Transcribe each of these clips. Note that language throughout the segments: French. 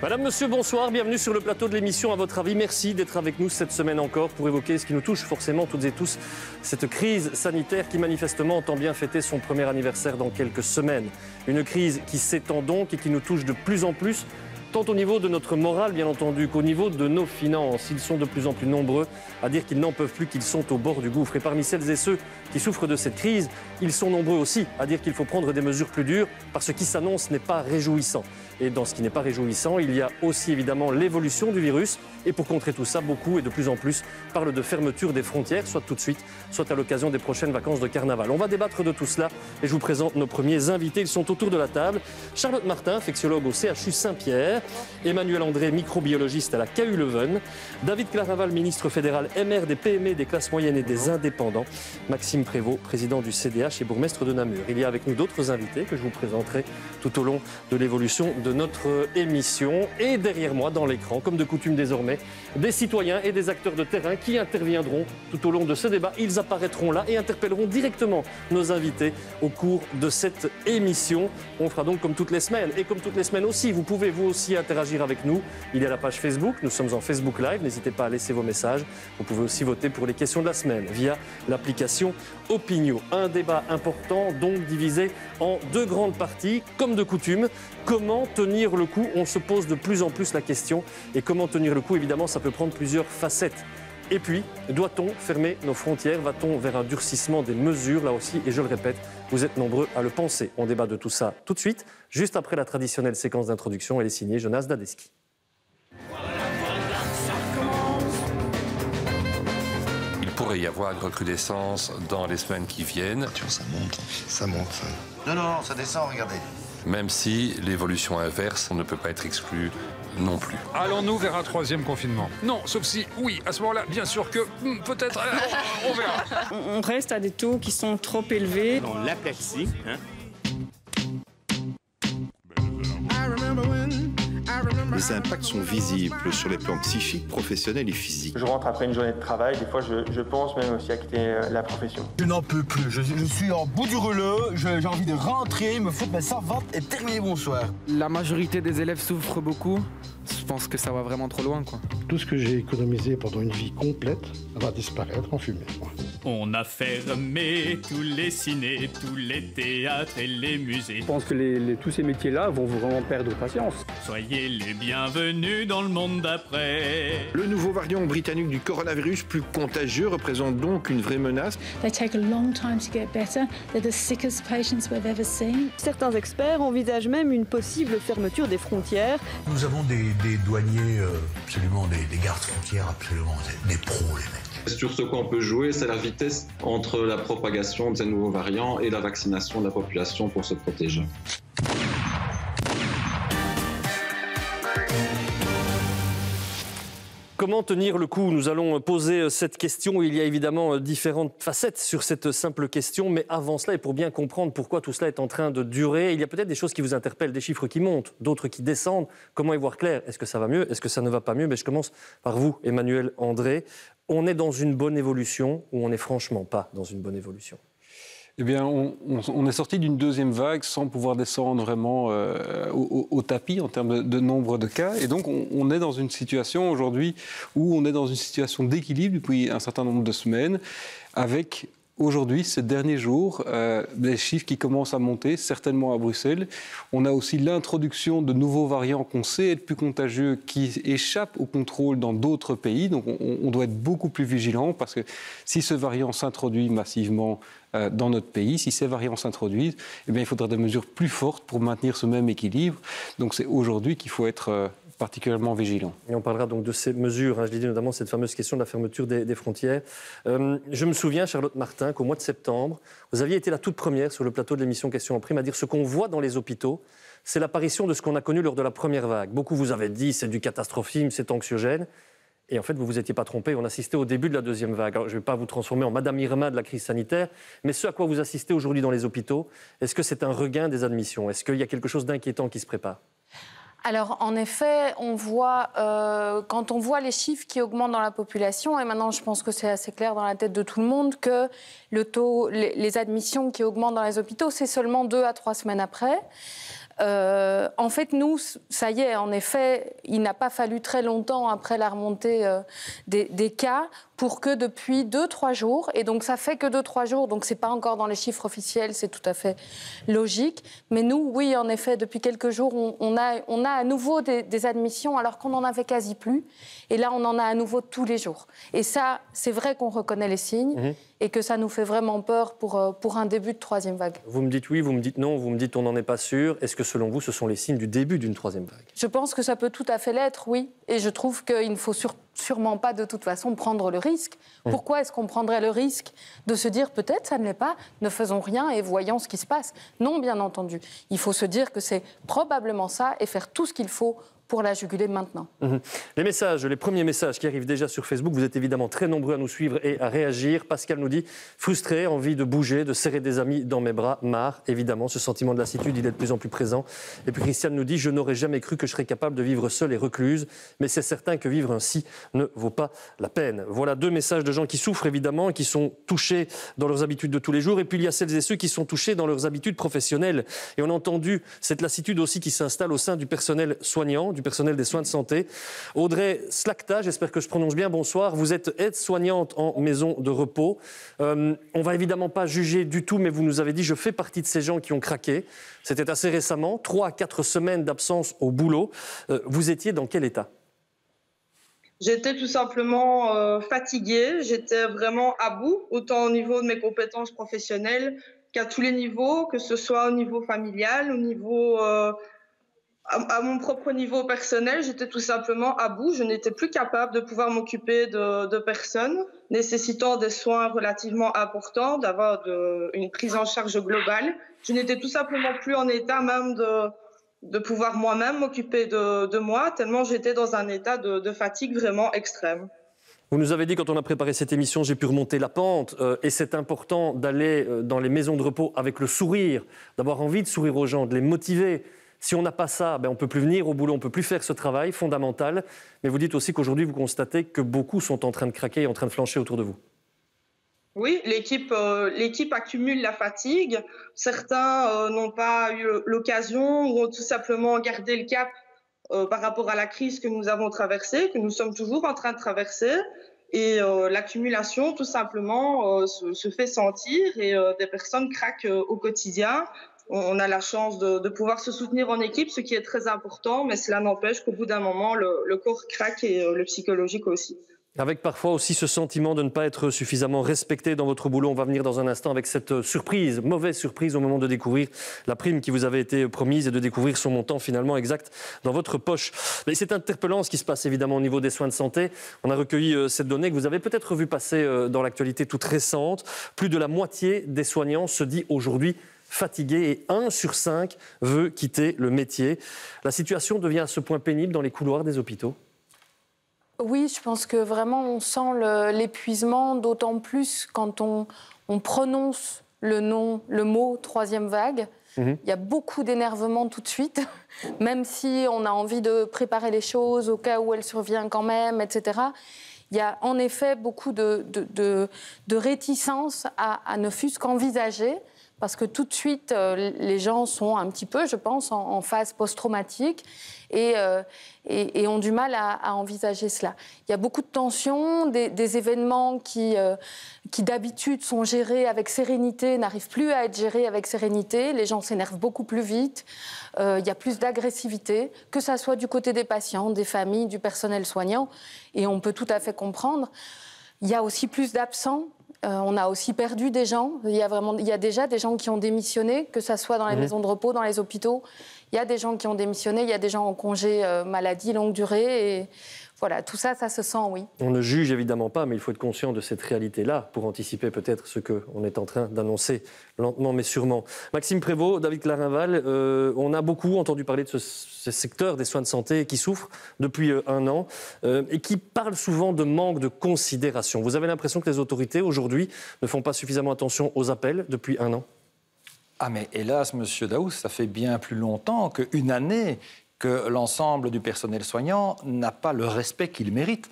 Madame, monsieur, bonsoir, bienvenue sur le plateau de l'émission. À votre avis, merci d'être avec nous cette semaine encore pour évoquer ce qui nous touche forcément toutes et tous, cette crise sanitaire qui manifestement entend bien fêter son premier anniversaire dans quelques semaines. Une crise qui s'étend donc et qui nous touche de plus en plus, tant au niveau de notre morale, bien entendu, qu'au niveau de nos finances. Ils sont de plus en plus nombreux à dire qu'ils n'en peuvent plus, qu'ils sont au bord du gouffre. Et parmi celles et ceux qui souffrent de cette crise, ils sont nombreux aussi à dire qu'il faut prendre des mesures plus dures parce que ce qui s'annonce n'est pas réjouissant. Et dans ce qui n'est pas réjouissant, il y a aussi évidemment l'évolution du virus. Et pour contrer tout ça, beaucoup et de plus en plus parlent de fermeture des frontières, soit tout de suite, soit à l'occasion des prochaines vacances de carnaval. On va débattre de tout cela et je vous présente nos premiers invités. Ils sont autour de la table. Charlotte Martin, infectiologue au CHU Saint-Pierre. Emmanuel André, microbiologiste à la KU Leuven. David Claraval, ministre fédéral MR des PME, des classes moyennes et des indépendants. Maxime Prévost, président du CDH et bourgmestre de Namur. Il y a avec nous d'autres invités que je vous présenterai tout au long de l'évolution de notre émission. Et derrière moi, dans l'écran, comme de coutume désormais, des citoyens et des acteurs de terrain qui interviendront tout au long de ce débat. Ils apparaîtront là et interpelleront directement nos invités au cours de cette émission. On fera donc comme toutes les semaines. Et comme toutes les semaines aussi, vous pouvez vous aussi interagir avec nous. Il y a la page Facebook, nous sommes en Facebook Live, n'hésitez pas à laisser vos messages. Vous pouvez aussi voter pour les questions de la semaine via l'application Opinio. Un débat important, donc divisé en deux grandes parties, comme de coutume. Comment tenir le coup? On se pose de plus en plus la question. Et comment tenir le coup? Évidemment, ça peut prendre plusieurs facettes. Et puis, doit-on fermer nos frontières? Va-t-on vers un durcissement des mesures? Là aussi, et je le répète, vous êtes nombreux à le penser. On débat de tout ça tout de suite, juste après la traditionnelle séquence d'introduction. Elle est signée Jonas Dadeski. Il pourrait y avoir une recrudescence dans les semaines qui viennent. Ça monte. Non, ça descend, regardez. Même si l'évolution inverse ne peut pas être exclue non plus. Allons-nous vers un troisième confinement? Non, sauf si, oui, à ce moment-là, bien sûr que, peut-être, on verra. On reste à des taux qui sont trop élevés. Dans l'aplatie, Les impacts sont visibles sur les plans psychiques, professionnels et physiques. Je rentre après une journée de travail, des fois je pense même aussi à quitter la profession. Je n'en peux plus, je suis en bout du rouleau, j'ai envie de rentrer, me foutre ma servante et terminer bonsoir. La majorité des élèves souffrent beaucoup. Je pense que ça va vraiment trop loin, quoi. Tout ce que j'ai économisé pendant une vie complète va disparaître en fumée. On a fermé tous les cinés, tous les théâtres et les musées. Je pense que tous ces métiers-là vont vraiment perdre patience. Soyez les bienvenus dans le monde d'après. Le nouveau variant britannique du coronavirus, plus contagieux, représente donc une vraie menace. They take a long time to get better. They're the sickest patients we've ever seen. Certains experts envisagent même une possible fermeture des frontières. Nous avons des douaniers, absolument des gardes frontières, absolument des pros, les mecs. Sur ce qu'on peut jouer, c'est la vitesse entre la propagation de ces nouveaux variants et la vaccination de la population pour se protéger. Comment tenir le coup? Nous allons poser cette question. Il y a évidemment différentes facettes sur cette simple question. Mais avant cela, et pour bien comprendre pourquoi tout cela est en train de durer, il y a peut-être des choses qui vous interpellent, des chiffres qui montent, d'autres qui descendent. Comment y voir clair? Est-ce que ça va mieux? Est-ce que ça ne va pas mieux? Mais je commence par vous, Emmanuel André. On est dans une bonne évolution ou on n'est franchement pas dans une bonne évolution? Eh bien, on est sorti d'une deuxième vague sans pouvoir descendre vraiment au tapis en termes de nombre de cas. Et donc, on est dans une situation aujourd'hui où on est dans une situation d'équilibre depuis un certain nombre de semaines avec... Aujourd'hui, ces derniers jours, des chiffres qui commencent à monter, certainement à Bruxelles. On a aussi l'introduction de nouveaux variants qu'on sait être plus contagieux, qui échappent au contrôle dans d'autres pays. Donc on doit être beaucoup plus vigilant parce que si ce variant s'introduit massivement dans notre pays, si ces variants s'introduisent, eh bien, il faudra des mesures plus fortes pour maintenir ce même équilibre. Donc c'est aujourd'hui qu'il faut être... particulièrement vigilant. Et on parlera donc de ces mesures, je l'ai dit notamment cette fameuse question de la fermeture des frontières. Je me souviens, Charlotte Martin, qu'au mois de septembre, vous aviez été la toute première sur le plateau de l'émission Question en Prime à dire ce qu'on voit dans les hôpitaux, c'est l'apparition de ce qu'on a connu lors de la première vague. Beaucoup vous avaient dit c'est du catastrophisme, c'est anxiogène. Et en fait, vous ne vous étiez pas trompé. On assistait au début de la deuxième vague. Alors, je ne vais pas vous transformer en Madame Irma de la crise sanitaire, mais ce à quoi vous assistez aujourd'hui dans les hôpitaux, est-ce que c'est un regain des admissions? Est-ce qu'il y a quelque chose d'inquiétant qui se prépare? Alors, en effet, on voit, quand on voit les chiffres qui augmentent dans la population, et maintenant je pense que c'est assez clair dans la tête de tout le monde, que le taux, les admissions qui augmentent dans les hôpitaux, c'est seulement 2 à 3 semaines après. En fait, nous, ça y est, en effet, il n'a pas fallu très longtemps après la remontée des cas pour que depuis 2-3 jours, et donc ça fait que 2-3 jours, donc c'est pas encore dans les chiffres officiels, c'est tout à fait logique. Mais nous, oui, en effet, depuis quelques jours, on a à nouveau des admissions alors qu'on n'en avait quasi plus. Et là, on en a à nouveau tous les jours. Et ça, c'est vrai qu'on reconnaît les signes et que ça nous fait vraiment peur pour un début de 3e vague. Vous me dites oui, vous me dites non, vous me dites on n'en est pas sûr. Est-ce que selon vous, ce sont les signes du début d'une 3e vague? Je pense que ça peut tout à fait l'être, oui. Et je trouve qu'il ne faut sûrement pas de toute façon prendre le risque. Pourquoi est-ce qu'on prendrait le risque de se dire peut-être ça ne l'est pas, ne faisons rien et voyons ce qui se passe? Non, bien entendu. Il faut se dire que c'est probablement ça et faire tout ce qu'il faut pour la juguler maintenant. Les messages, les premiers messages qui arrivent déjà sur Facebook, vous êtes évidemment très nombreux à nous suivre et à réagir. Pascal nous dit « Frustré, envie de bouger, de serrer des amis dans mes bras, marre ». Évidemment, ce sentiment de lassitude, il est de plus en plus présent. Et puis Christiane nous dit « Je n'aurais jamais cru que je serais capable de vivre seule et recluse, mais c'est certain que vivre ainsi ne vaut pas la peine ». Voilà 2 messages de gens qui souffrent évidemment, qui sont touchés dans leurs habitudes de tous les jours. Et puis il y a celles et ceux qui sont touchés dans leurs habitudes professionnelles. Et on a entendu cette lassitude aussi qui s'installe au sein du personnel soignant, du personnel des soins de santé. Audrey Slakta, j'espère que je prononce bien, bonsoir. Vous êtes aide-soignante en maison de repos. On ne va évidemment pas juger du tout, mais vous nous avez dit, je fais partie de ces gens qui ont craqué. C'était assez récemment, 3 à 4 semaines d'absence au boulot. Vous étiez dans quel état ? J'étais tout simplement fatiguée, j'étais vraiment à bout, autant au niveau de mes compétences professionnelles qu'à tous les niveaux, que ce soit au niveau familial, au niveau... À mon propre niveau personnel, j'étais tout simplement à bout. Je n'étais plus capable de pouvoir m'occuper de personnes nécessitant des soins relativement importants, d'avoir une prise en charge globale. Je n'étais tout simplement plus en état même de pouvoir moi-même m'occuper de moi, tellement j'étais dans un état de fatigue vraiment extrême. Vous nous avez dit, quand on a préparé cette émission, j'ai pu remonter la pente, et c'est important d'aller dans les maisons de repos avec le sourire, d'avoir envie de sourire aux gens, de les motiver. Si on n'a pas ça, on ne peut plus venir au boulot, on ne peut plus faire ce travail fondamental. Mais vous dites aussi qu'aujourd'hui, vous constatez que beaucoup sont en train de craquer et en train de flancher autour de vous. Oui, l'équipe accumule la fatigue. Certains n'ont pas eu l'occasion ou ont tout simplement gardé le cap par rapport à la crise que nous avons traversée, que nous sommes toujours en train de traverser. Et l'accumulation, tout simplement, se fait sentir et des personnes craquent au quotidien. On a la chance de pouvoir se soutenir en équipe, ce qui est très important, mais cela n'empêche qu'au bout d'un moment, le corps craque et le psychologique aussi. Avec parfois aussi ce sentiment de ne pas être suffisamment respecté dans votre boulot. On va venir dans un instant avec cette surprise, mauvaise surprise au moment de découvrir la prime qui vous avait été promise et de découvrir son montant finalement exact dans votre poche. Mais c'est interpellant ce qui se passe évidemment au niveau des soins de santé. On a recueilli cette donnée que vous avez peut-être vu passer dans l'actualité toute récente. Plus de la moitié des soignants se dit aujourd'hui fatigué et 1 sur 5 veut quitter le métier. La situation devient à ce point pénible dans les couloirs des hôpitaux? Oui, je pense que vraiment on sent l'épuisement, d'autant plus quand on prononce le mot 3e vague. Il y a beaucoup d'énervement tout de suite, même si on a envie de préparer les choses au cas où elle survient quand même, etc. Il y a en effet beaucoup de réticence à ne fût-ce qu'envisager. Parce que tout de suite, les gens sont un petit peu, je pense, en phase post-traumatique et ont du mal à envisager cela. Il y a beaucoup de tensions, des événements qui d'habitude sont gérés avec sérénité, n'arrivent plus à être gérés avec sérénité. Les gens s'énervent beaucoup plus vite. Il y a plus d'agressivité, que ça soit du côté des patients, des familles, du personnel soignant. Et on peut tout à fait comprendre. Il y a aussi plus d'absents. On a aussi perdu des gens. Il y a déjà des gens qui ont démissionné, que ce soit dans les maisons de repos, dans les hôpitaux. Il y a des gens qui ont démissionné, il y a des gens en congé maladie longue durée. Et voilà, tout ça, ça se sent, oui. On ne juge évidemment pas, mais il faut être conscient de cette réalité-là pour anticiper peut-être ce qu'on est en train d'annoncer lentement mais sûrement. Maxime Prévost, David Clarinval, on a beaucoup entendu parler de ce secteur des soins de santé qui souffre depuis 1 an et qui parle souvent de manque de considération. Vous avez l'impression que les autorités, aujourd'hui, ne font pas suffisamment attention aux appels depuis 1 an? Ah mais hélas, monsieur Daoust, ça fait bien plus longtemps qu'une année que l'ensemble du personnel soignant n'a pas le respect qu'il mérite.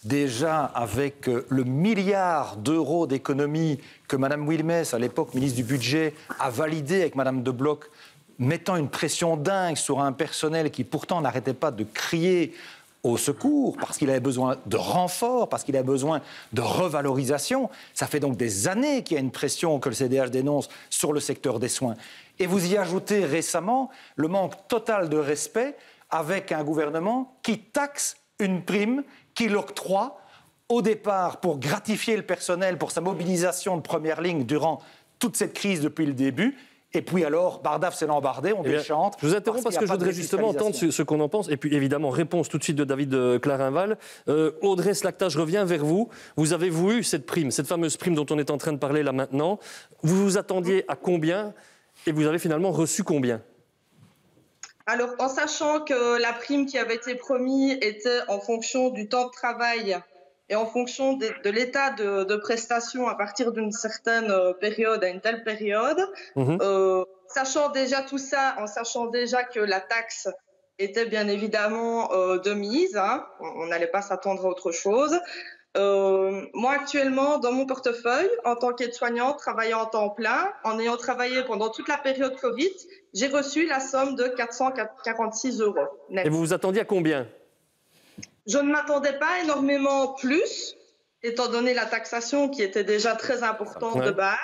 Déjà, avec le milliard d'euros d'économies que Mme Wilmès, à l'époque ministre du Budget, a validé avec Mme De Blocq, mettant une pression dingue sur un personnel qui pourtant n'arrêtait pas de crier au secours, parce qu'il avait besoin de renfort, parce qu'il avait besoin de revalorisation. Ça fait donc des années qu'il y a une pression que le CDH dénonce sur le secteur des soins. Et vous y ajoutez récemment le manque total de respect avec un gouvernement qui taxe une prime, qui l'octroie au départ pour gratifier le personnel pour sa mobilisation de première ligne durant toute cette crise depuis le début. Et puis alors, Bardaf s'est l'embardé, on déchante. Je vous interromps parce que je voudrais justement entendre ce qu'on en pense. Et puis évidemment, réponse tout de suite de David Clarinval. Audrey Slagta, je reviens vers vous. Vous avez voulu cette prime, cette fameuse prime dont on est en train de parler là maintenant. Vous vous attendiez à combien et vous avez finalement reçu combien ? Alors, en sachant que la prime qui avait été promise était en fonction du temps de travail et en fonction de l'état de prestation à partir d'une certaine période à une telle période, sachant déjà tout ça, en sachant déjà que la taxe était bien évidemment de mise, hein, on n'allait pas s'attendre à autre chose. Moi, actuellement, dans mon portefeuille, en tant qu'aide-soignante, travaillant en temps plein, en ayant travaillé pendant toute la période Covid, j'ai reçu la somme de 446 € net. Et vous vous attendiez à combien ? Je ne m'attendais pas énormément plus, étant donné la taxation qui était déjà très importante de base.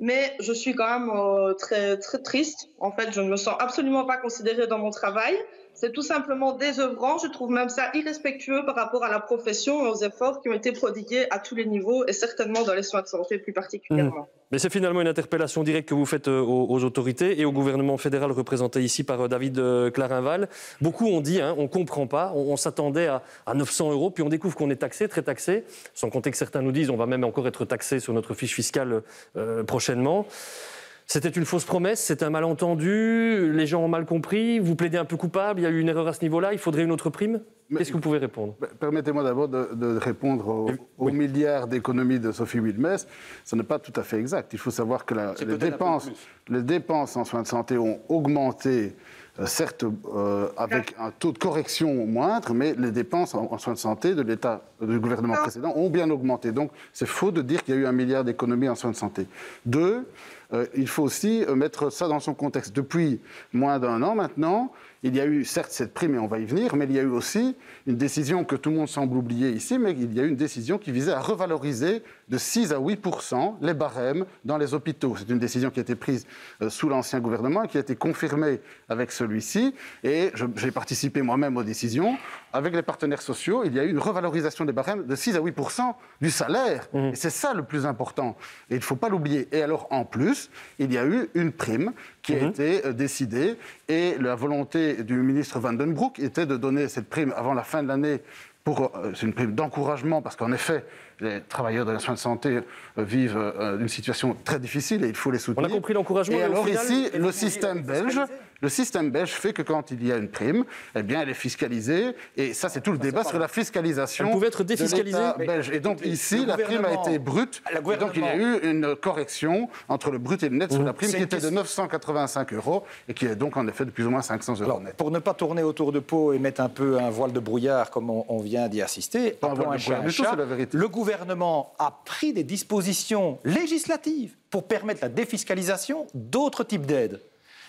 Mais je suis quand même très, très triste. En fait, je ne me sens absolument pas considérée dans mon travail. C'est tout simplement désœuvrant. Je trouve même ça irrespectueux par rapport à la profession et aux efforts qui ont été prodigués à tous les niveaux et certainement dans les soins de santé plus particulièrement. Mais c'est finalement une interpellation directe que vous faites aux autorités et au gouvernement fédéral représenté ici par David Clarinval. Beaucoup ont dit, on ne comprend pas, on s'attendait à 900 €, puis on découvre qu'on est taxé, très taxé, sans compter que certains nous disent on va même encore être taxé sur notre fiche fiscale prochainement. C'était une fausse promesse, c'est un malentendu, les gens ont mal compris, vous plaidez un peu coupable, il y a eu une erreur à ce niveau-là, il faudrait une autre prime ? Qu'est-ce que vous pouvez répondre ? Permettez-moi d'abord de répondre aux milliards d'économies de Sophie Wilmès. Ce n'est pas tout à fait exact. Il faut savoir que les dépenses en soins de santé ont augmenté, certes avec un taux de correction moindre, mais les dépenses en soins de santé de l'État, du gouvernement précédent ont bien augmenté. Donc c'est faux de dire qu'il y a eu 1 milliard d'économies en soins de santé. Deux, il faut aussi mettre ça dans son contexte. Depuis moins d'1 an maintenant, il y a eu certes cette prime, et on va y venir, mais il y a eu aussi une décision que tout le monde semble oublier ici, mais il y a eu une décision qui visait à revaloriser de 6 à 8% les barèmes dans les hôpitaux. C'est une décision qui a été prise sous l'ancien gouvernement et qui a été confirmée avec celui-ci. Et j'ai participé moi-même aux décisions. Avec les partenaires sociaux, il y a eu une revalorisation des barèmes de 6 à 8% du salaire. Et c'est ça le plus important. Et il ne faut pas l'oublier. Et alors, en plus, il y a eu une prime qui a été décidée. Et la volonté du ministre Van den Broek était de donner cette prime avant la fin de l'année. C'est une prime d'encouragement parce qu'en effet, les travailleurs de la soins de santé vivent une situation très difficile et il faut les soutenir. On a compris l'encouragement. Et alors ici, le système belge fait que quand il y a une prime, eh bien, elle est fiscalisée. Et ça, c'est tout le débat sur la fiscalisation. Elle pouvait être défiscalisée de l'État belge. Et donc ici, la prime a été brute. Et donc il y a eu une correction entre le brut et le net sur la prime qui était de 985 € et qui est donc en effet de plus ou moins 500 € net. Pour ne pas tourner autour de pot et mettre un peu un voile de brouillard comme on vient d'y assister, le gouvernement a pris des dispositions législatives pour permettre la défiscalisation d'autres types d'aides,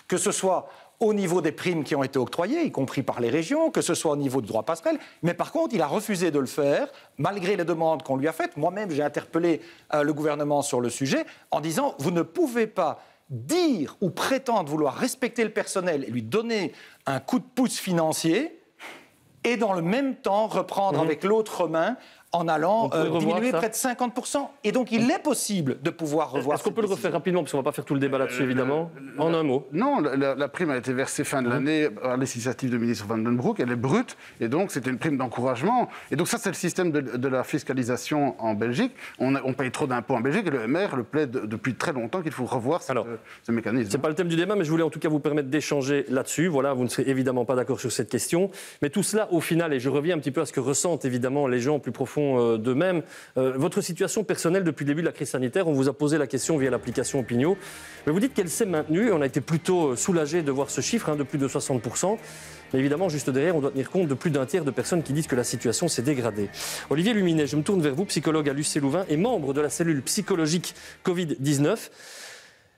que ce soit au niveau des primes qui ont été octroyées, y compris par les régions, que ce soit au niveau du droit passerelle. Mais par contre, il a refusé de le faire, malgré les demandes qu'on lui a faites. Moi-même, j'ai interpellé le gouvernement sur le sujet en disant « Vous ne pouvez pas dire ou prétendre vouloir respecter le personnel et lui donner un coup de pouce financier et dans le même temps reprendre avec l'autre main en allant diminuer près de 50%. Et donc, il est possible de pouvoir revoir. Est-ce qu'on peut le refaire rapidement, parce qu'on ne va pas faire tout le débat là-dessus, évidemment, en un mot? Non, la prime a été versée fin de l'année à l'initiative du ministre Van den Broek. Elle est brute, et donc c'était une prime d'encouragement. Et donc ça, c'est le système de la fiscalisation en Belgique. On paye trop d'impôts en Belgique, et le MR le plaide depuis très longtemps qu'il faut revoir ce mécanisme. Ce n'est pas le thème du débat, mais je voulais en tout cas vous permettre d'échanger là-dessus. Voilà, vous ne serez évidemment pas d'accord sur cette question. Mais tout cela, au final, et je reviens un petit peu à ce que ressentent évidemment les gens plus profonds d'eux-mêmes, votre situation personnelle depuis le début de la crise sanitaire, on vous a posé la question via l'application Opinio, mais vous dites qu'elle s'est maintenue. On a été plutôt soulagés de voir ce chiffre de plus de 60%. Mais évidemment, juste derrière, on doit tenir compte de plus d'un tiers de personnes qui disent que la situation s'est dégradée. Olivier Luminet, je me tourne vers vous, psychologue à l'UC Louvain et membre de la cellule psychologique Covid-19.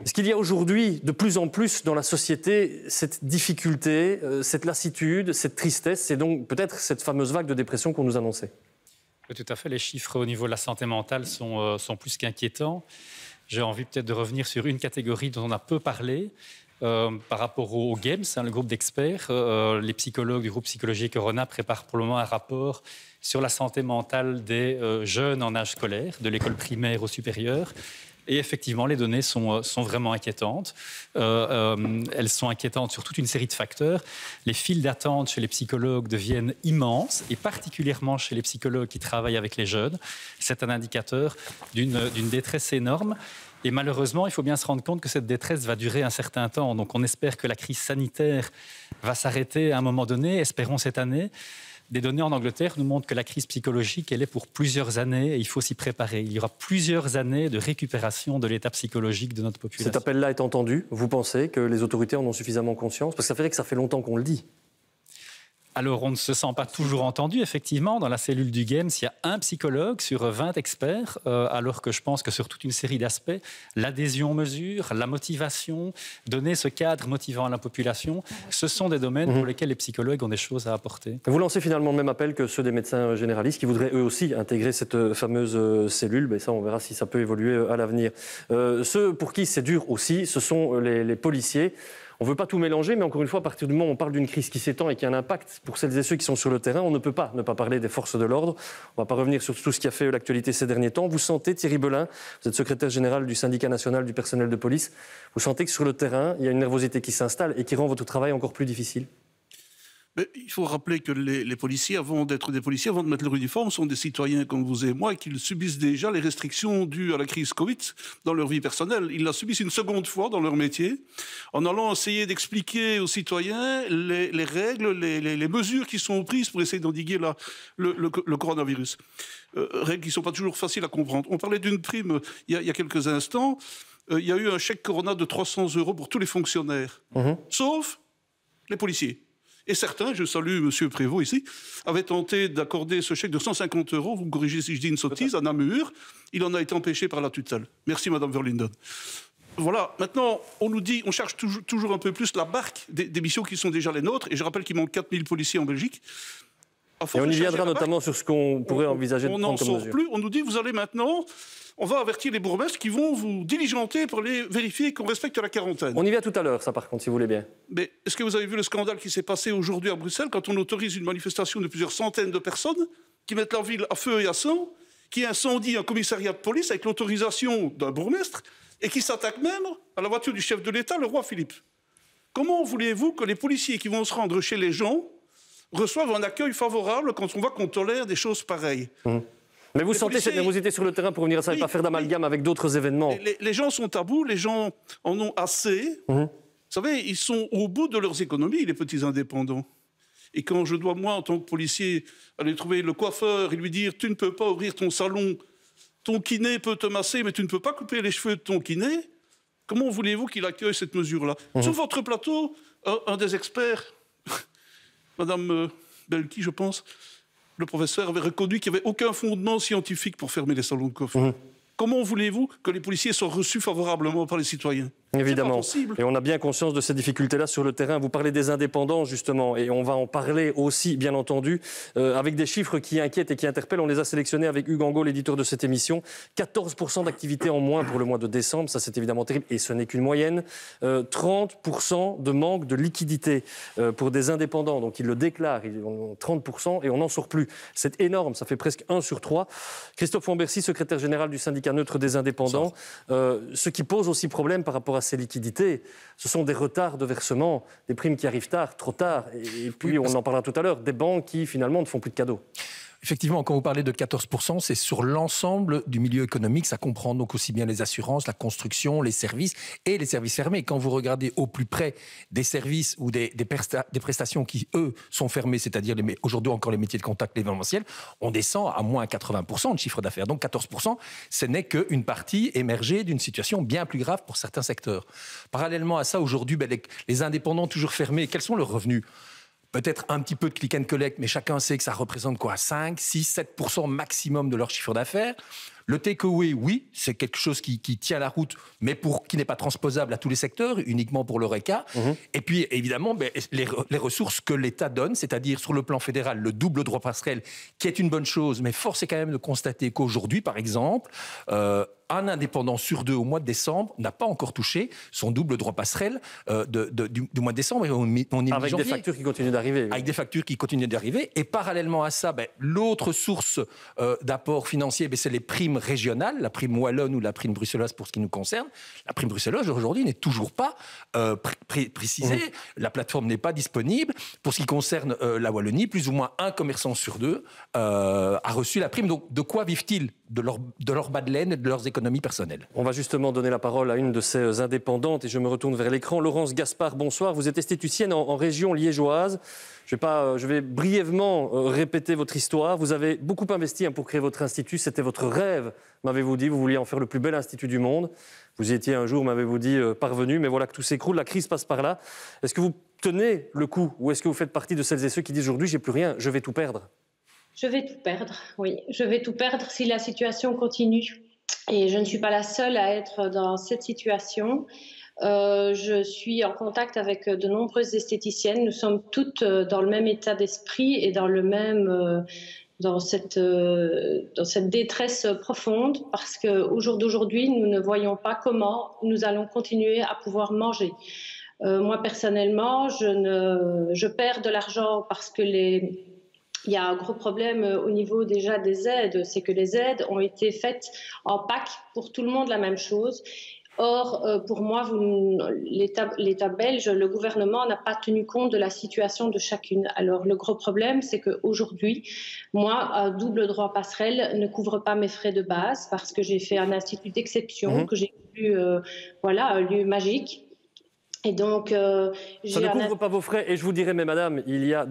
Est-ce qu'il y a aujourd'hui, de plus en plus dans la société, cette difficulté, cette lassitude, cette tristesse, et donc peut-être cette fameuse vague de dépression qu'on nous annonçait? Oui, tout à fait. Les chiffres au niveau de la santé mentale sont plus qu'inquiétants. J'ai envie peut-être de revenir sur une catégorie dont on a peu parlé. Par rapport au GAMES, le groupe d'experts, les psychologues du groupe Psychologie Corona préparent pour le moment un rapport sur la santé mentale des jeunes en âge scolaire, de l'école primaire au supérieur. Et effectivement, les données sont vraiment inquiétantes. Elles sont inquiétantes sur toute une série de facteurs. Les files d'attente chez les psychologues deviennent immenses, et particulièrement chez les psychologues qui travaillent avec les jeunes. C'est un indicateur d'une détresse énorme. Et malheureusement, il faut bien se rendre compte que cette détresse va durer un certain temps. Donc on espère que la crise sanitaire va s'arrêter à un moment donné, espérons cette année. Des données en Angleterre nous montrent que la crise psychologique, elle est pour plusieurs années et il faut s'y préparer. Il y aura plusieurs années de récupération de l'état psychologique de notre population. Cet appel-là est entendu. Vous pensez que les autorités en ont suffisamment conscience? Parce que ça fait longtemps qu'on le dit. Alors, on ne se sent pas toujours entendu, effectivement. Dans la cellule du GAMES, il y a un psychologue sur 20 experts, alors que je pense que sur toute une série d'aspects, l'adhésion aux mesures, la motivation, donner ce cadre motivant à la population, ce sont des domaines pour lesquels les psychologues ont des choses à apporter. Vous lancez finalement le même appel que ceux des médecins généralistes qui voudraient eux aussi intégrer cette fameuse cellule. Mais ça, on verra si ça peut évoluer à l'avenir. Ceux pour qui c'est dur aussi, ce sont les policiers. On ne veut pas tout mélanger, mais encore une fois, à partir du moment où on parle d'une crise qui s'étend et qui a un impact pour celles et ceux qui sont sur le terrain, on ne peut pas ne pas parler des forces de l'ordre. On ne va pas revenir sur tout ce qui a fait l'actualité ces derniers temps. Vous sentez, Thierry Belin, vous êtes secrétaire général du syndicat national du personnel de police, vous sentez que sur le terrain, il y a une nervosité qui s'installe et qui rend votre travail encore plus difficile? Mais il faut rappeler que les policiers, avant d'être des policiers, avant de mettre leur uniforme, sont des citoyens comme vous et moi et qu'ils subissent déjà les restrictions dues à la crise Covid dans leur vie personnelle. Ils la subissent une seconde fois dans leur métier en allant essayer d'expliquer aux citoyens les règles, les mesures qui sont prises pour essayer d'endiguer le coronavirus. Règles qui ne sont pas toujours faciles à comprendre. On parlait d'une prime il y a quelques instants. Il y a eu un chèque Corona de 300 € pour tous les fonctionnaires, sauf les policiers. Et certains, je salue M. Prévost ici, avaient tenté d'accorder ce chèque de 150 €, vous me corrigez si je dis une sottise, à Namur. Il en a été empêché par la tutelle. Merci Mme Verlinden. Voilà, maintenant, on nous dit, on cherche toujours un peu plus la barque des missions qui sont déjà les nôtres. Et je rappelle qu'il manque 4000 policiers en Belgique. Et on y viendra notamment sur ce qu'on pourrait envisager de prendre comme mesure. On n'en sort plus. On nous dit, vous allez maintenant... On va avertir les bourgmestres qui vont vous diligenter pour les vérifier qu'on respecte la quarantaine. On y vient tout à l'heure, ça par contre, si vous voulez bien. Mais est-ce que vous avez vu le scandale qui s'est passé aujourd'hui à Bruxelles quand on autorise une manifestation de plusieurs centaines de personnes qui mettent la ville à feu et à sang, qui incendient un commissariat de police avec l'autorisation d'un bourgmestre et qui s'attaquent même à la voiture du chef de l'État, le roi Philippe? Comment voulez-vous que les policiers qui vont se rendre chez les gens reçoivent un accueil favorable quand on voit qu'on tolère des choses pareilles? Mais vous sentez cette nervosité sur le terrain, pour revenir à ça, et pas faire d'amalgame avec d'autres événements? Les gens sont à bout, les gens en ont assez. Vous savez, ils sont au bout de leurs économies, les petits indépendants. Et quand je dois, moi, en tant que policier, aller trouver le coiffeur et lui dire « Tu ne peux pas ouvrir ton salon, ton kiné peut te masser, mais tu ne peux pas couper les cheveux de ton kiné », comment voulez-vous qu'il accueille cette mesure-là? Sur votre plateau, un des experts, Madame Belki, je pense, le professeur avait reconnu qu'il n'y avait aucun fondement scientifique pour fermer les salons de coiffure. Comment voulez-vous que les policiers soient reçus favorablement par les citoyens? Évidemment. Et on a bien conscience de ces difficultés-là sur le terrain. Vous parlez des indépendants, justement, et on va en parler aussi, bien entendu, avec des chiffres qui inquiètent et qui interpellent. On les a sélectionnés avec Hugues Angot, l'éditeur de cette émission. 14% d'activité en moins pour le mois de décembre, ça c'est évidemment terrible, et ce n'est qu'une moyenne. 30% de manque de liquidité pour des indépendants, donc ils le déclarent, ils ont 30%, et on n'en sort plus. C'est énorme, ça fait presque 1 sur 3. Christophe Wambercy, secrétaire général du syndicat neutre des indépendants, ce qui pose aussi problème par rapport à ces liquidités, ce sont des retards de versement, des primes qui arrivent tard, trop tard, et puis on en parlera tout à l'heure, des banques qui finalement ne font plus de cadeaux. Effectivement, quand vous parlez de 14%, c'est sur l'ensemble du milieu économique. Ça comprend donc aussi bien les assurances, la construction, les services et les services fermés. Quand vous regardez au plus près des services ou des prestations qui, eux, sont fermées, c'est-à-dire aujourd'hui encore les métiers de contact, l'événementiel, on descend à moins 80% de chiffre d'affaires. Donc 14%, ce n'est qu'une partie émergée d'une situation bien plus grave pour certains secteurs. Parallèlement à ça, aujourd'hui, les indépendants toujours fermés, quels sont leurs revenus ? Peut-être un petit peu de click and collect, mais chacun sait que ça représente quoi, 5, 6, 7% maximum de leur chiffre d'affaires. Le takeaway, oui, c'est quelque chose qui tient la route, mais qui n'est pas transposable à tous les secteurs, uniquement pour l'Horeca. Et puis, évidemment, les ressources que l'État donne, c'est-à-dire sur le plan fédéral, le double droit passerelle, qui est une bonne chose, mais force est quand même de constater qu'aujourd'hui, par exemple, un indépendant sur 2 au mois de décembre n'a pas encore touché son double droit passerelle du mois de décembre. Et on est avec des factures qui continuent d'arriver. Avec des factures qui continuent d'arriver. Et parallèlement à ça, l'autre source d'apport financier, c'est les primes régionales, la prime wallonne ou la prime bruxelloise pour ce qui nous concerne. La prime bruxelloise, aujourd'hui, n'est toujours pas précisée. La plateforme n'est pas disponible. Pour ce qui concerne la Wallonie, plus ou moins un commerçant sur 2 a reçu la prime. Donc, de quoi vivent-ils ? De leur bas de laine et de leurs économies personnelles. On va justement donner la parole à une de ces indépendantes et je me retourne vers l'écran. Laurence Gaspard, bonsoir. Vous êtes esthéticienne en région liégeoise. Je vais brièvement répéter votre histoire. Vous avez beaucoup investi pour créer votre institut. C'était votre rêve, m'avez-vous dit. Vous vouliez en faire le plus bel institut du monde. Vous y étiez un jour, m'avez-vous dit, parvenu. Mais voilà que tout s'écroule. La crise passe par là. Est-ce que vous tenez le coup ou est-ce que vous faites partie de celles et ceux qui disent aujourd'hui, j'ai plus rien, je vais tout perdre ? Je vais tout perdre, oui. Je vais tout perdre si la situation continue. Et je ne suis pas la seule à être dans cette situation. Je suis en contact avec de nombreuses esthéticiennes. Nous sommes toutes dans le même état d'esprit et dans le même... dans cette détresse profonde, parce qu'au jour d'aujourd'hui, nous ne voyons pas comment nous allons continuer à pouvoir manger. Moi, personnellement, je perds de l'argent parce que il y a un gros problème au niveau déjà des aides, c'est que les aides ont été faites en pack pour tout le monde la même chose. Or, pour moi, l'État belge, le gouvernement n'a pas tenu compte de la situation de chacune. Alors, le gros problème, c'est qu'aujourd'hui, moi, un double droit passerelle ne couvre pas mes frais de base parce que j'ai fait un institut d'exception, que j'ai eu, un lieu magique. Et donc, ça ne couvre pas vos frais. Et je vous dirais, mais madame, il y a